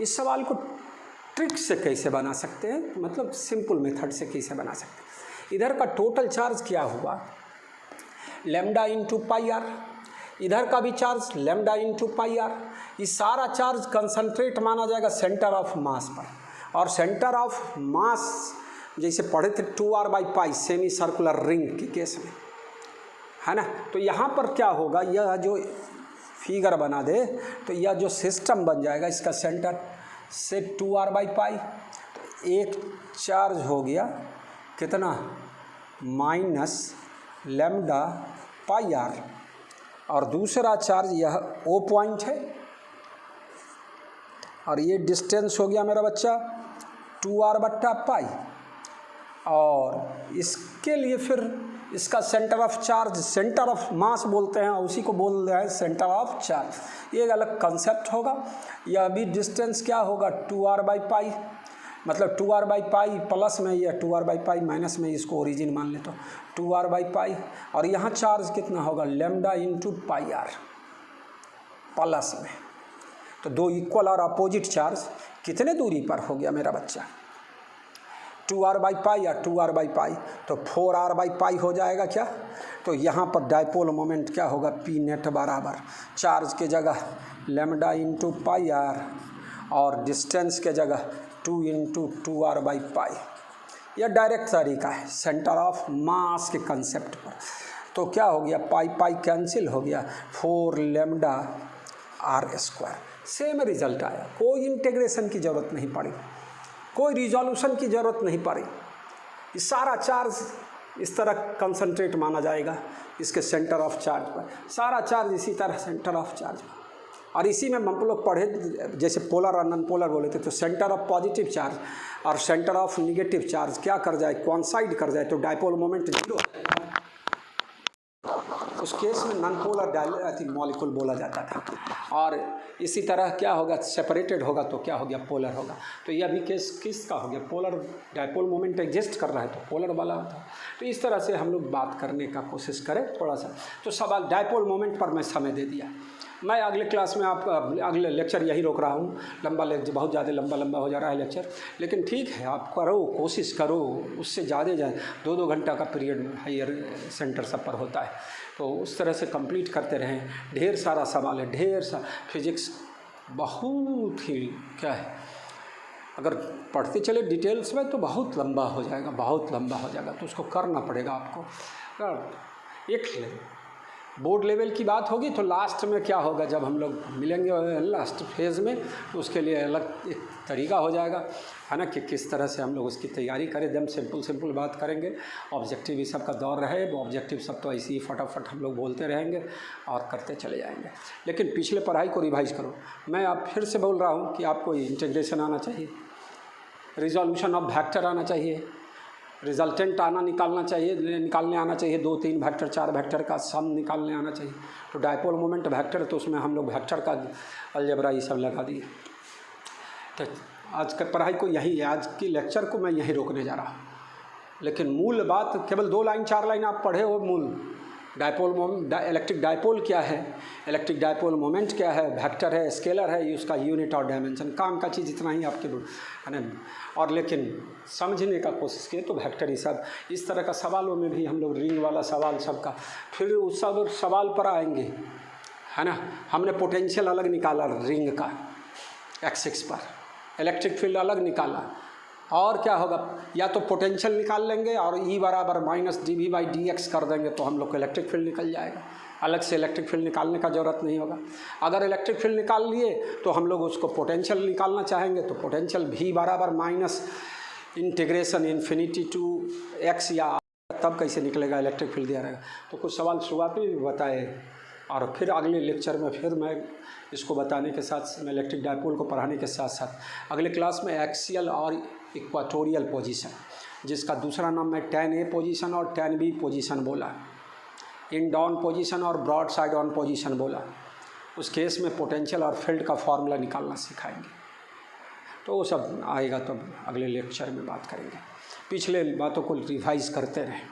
इस सवाल को ट्रिक से कैसे बना सकते हैं, मतलब सिंपल मेथड से कैसे बना सकते हैं। इधर का टोटल चार्ज क्या हुआ, लैम्डा इंटू पाई आर, इधर का भी charge lambda into pi r. ये सारा चार्ज कंसंट्रेट माना जाएगा सेंटर ऑफ मास पर, और सेंटर ऑफ मास जैसे पढ़े थे 2r/π सेमी सर्कुलर रिंग के केस में, है ना। तो यहाँ पर क्या होगा, यह जो फिगर बना दे तो यह जो सिस्टम बन जाएगा, इसका सेंटर से 2r/π, तो एक चार्ज हो गया कितना माइनस लैम्डा पाई आर, और दूसरा चार्ज यह O पॉइंट है, और ये डिस्टेंस हो गया मेरा बच्चा 2r/π। और इसके लिए फिर इसका centre of charge, centre of mass बोलते हैं, उसी को बोल रहे हैं सेंटर ऑफ चार्ज। ये एक अलग कंसेप्ट होगा। यह भी डिस्टेंस क्या होगा 2r/π, मतलब 2r/π प्लस में, या 2r/π माइनस में, इसको ओरिजिन मान ले तो 2r/π। और यहाँ चार्ज कितना होगा lambda into pi r plus में, तो दो इक्वल और अपोजिट चार्ज कितने दूरी पर हो गया मेरा बच्चा 2r/π या 2r/π, तो 4r/π हो जाएगा क्या। तो यहाँ पर डाइपोल मोमेंट क्या होगा, पी नेट बराबर चार्ज के जगह लैम्डा इंटू पाई आर, और डिस्टेंस के जगह 2 इंटू 2r/π। यह डायरेक्ट तरीका है सेंटर ऑफ मास के कंसेप्ट पर। तो क्या हो गया, पाई कैंसिल हो गया, 4 lambda r square. Same result आया, कोई इंटीग्रेशन की ज़रूरत नहीं पड़ी, कोई रिजोल्यूशन की ज़रूरत नहीं पड़ी। ये सारा चार्ज इस तरह कंसंट्रेट माना जाएगा इसके सेंटर ऑफ चार्ज पर, सारा चार्ज इसी तरह सेंटर ऑफ चार्ज पर। और इसी में हम लोग पढ़े जैसे पोलर और नॉन पोलर बोले थे, तो सेंटर ऑफ पॉजिटिव चार्ज और सेंटर ऑफ निगेटिव चार्ज क्या कर जाए, कोइंसाइड कर जाए, तो डाइपोल मोमेंट 0। उस केस में नॉन पोलर मॉलिक्यूल बोला जाता था। और इसी तरह क्या होगा, सेपरेटेड होगा तो क्या हो गया, पोलर होगा। तो यह भी केस किसका हो गया, पोलर। डाइपोल मोमेंट एग्जिस्ट कर रहा है तो पोलर वाला होता है। तो इस तरह से हम लोग बात करने का कोशिश करें थोड़ा सा। तो सवाल डाइपोल मोमेंट पर मैं समय दे दिया। मैं अगले क्लास में आप अगले लेक्चर यही रोक रहा हूँ, लंबा लेक्चर, बहुत ज़्यादा लंबा हो जा रहा है लेक्चर, लेकिन ठीक है आप करो, कोशिश करो, उससे ज़्यादा जाए 2-2 घंटा का पीरियड हायर सेंटर सब पर होता है, तो उस तरह से कंप्लीट करते रहें। ढेर सारा सवाल है, ढेर सा फिजिक्स बहुत ही क्या है, अगर पढ़ते चले डिटेल्स में तो बहुत लंबा हो जाएगा, बहुत लंबा हो जाएगा, तो उसको करना पड़ेगा आपको। एक बोर्ड लेवल की बात होगी तो लास्ट में क्या होगा, जब हम लोग मिलेंगे लास्ट फेज़ में, तो उसके लिए अलग एक तरीका हो जाएगा, है ना, कि किस तरह से हम लोग उसकी तैयारी करें। एकदम सिंपल बात करेंगे, ऑब्जेक्टिव ये सब का दौर रहे, वो ऑब्जेक्टिव सब तो ऐसे ही फटाफट हम लोग बोलते रहेंगे और करते चले जाएंगे। लेकिन पिछले पढ़ाई को रिवाइज करो। मैं अब फिर से बोल रहा हूँ कि आपको इंटीग्रेशन आना चाहिए, रिजोल्यूशन ऑफ वेक्टर आना चाहिए, रिजल्टेंट निकालना आना चाहिए, 2 3 वेक्टर 4 वेक्टर का सम निकालने आना चाहिए। तो डायपोल मोमेंट वेक्टर, तो उसमें हम लोग वेक्टर का अलजेब्रा ये सब लगा दिए। तो आज का पढ़ाई को यही, आज की लेक्चर को मैं यहीं रोकने जा रहा हूँ। लेकिन मूल बात केवल 2 लाइन 4 लाइन आप पढ़े हो। मूल डायपोल इलेक्ट्रिक डायपोल क्या है, इलेक्ट्रिक डायपोल मोमेंट क्या है, वेक्टर है, स्केलर है, उसका यूनिट और डायमेंशन, काम का चीज़ इतना ही आपके है ना। और लेकिन समझने का कोशिश किए तो वेक्टर ही सब इस तरह का सवालों में भी हम लोग रिंग वाला सवाल सबका, फिर उस सब सवाल पर आएंगे, है ना। हमने पोटेंशियल अलग निकाला रिंग का एक्सिस पर, इलेक्ट्रिक फील्ड अलग निकाला, और क्या होगा, या तो पोटेंशियल निकाल लेंगे और E बराबर -dV/dx कर देंगे तो हम लोग को इलेक्ट्रिक फील्ड निकल जाएगा। अलग से इलेक्ट्रिक फील्ड निकालने का ज़रूरत नहीं होगा। अगर इलेक्ट्रिक फील्ड निकाल लिए तो हम लोग उसको पोटेंशियल निकालना चाहेंगे तो पोटेंशियल V बराबर -∞ to x, या तब कैसे निकलेगा, इलेक्ट्रिक फील्ड दिया रहेगा। तो कुछ सवाल शुरुआत में भी बताए, और फिर अगले लेक्चर में फिर मैं इसको बताने के साथ, मैं इलेक्ट्रिक डायपोल को पढ़ाने के साथ साथ अगले क्लास में एक्सियल और इक्वाटोरियल पोजीशन, जिसका दूसरा नाम मैं tan A पोजीशन और tan B पोजीशन बोला, इन डाउन पोजीशन और ब्रॉड साइड ऑन पोजीशन बोला। उस केस में पोटेंशियल और फील्ड का फार्मूला निकालना सिखाएंगे। तो वो सब आएगा तो अगले लेक्चर में बात करेंगे। पिछले बातों को रिवाइज करते रहें।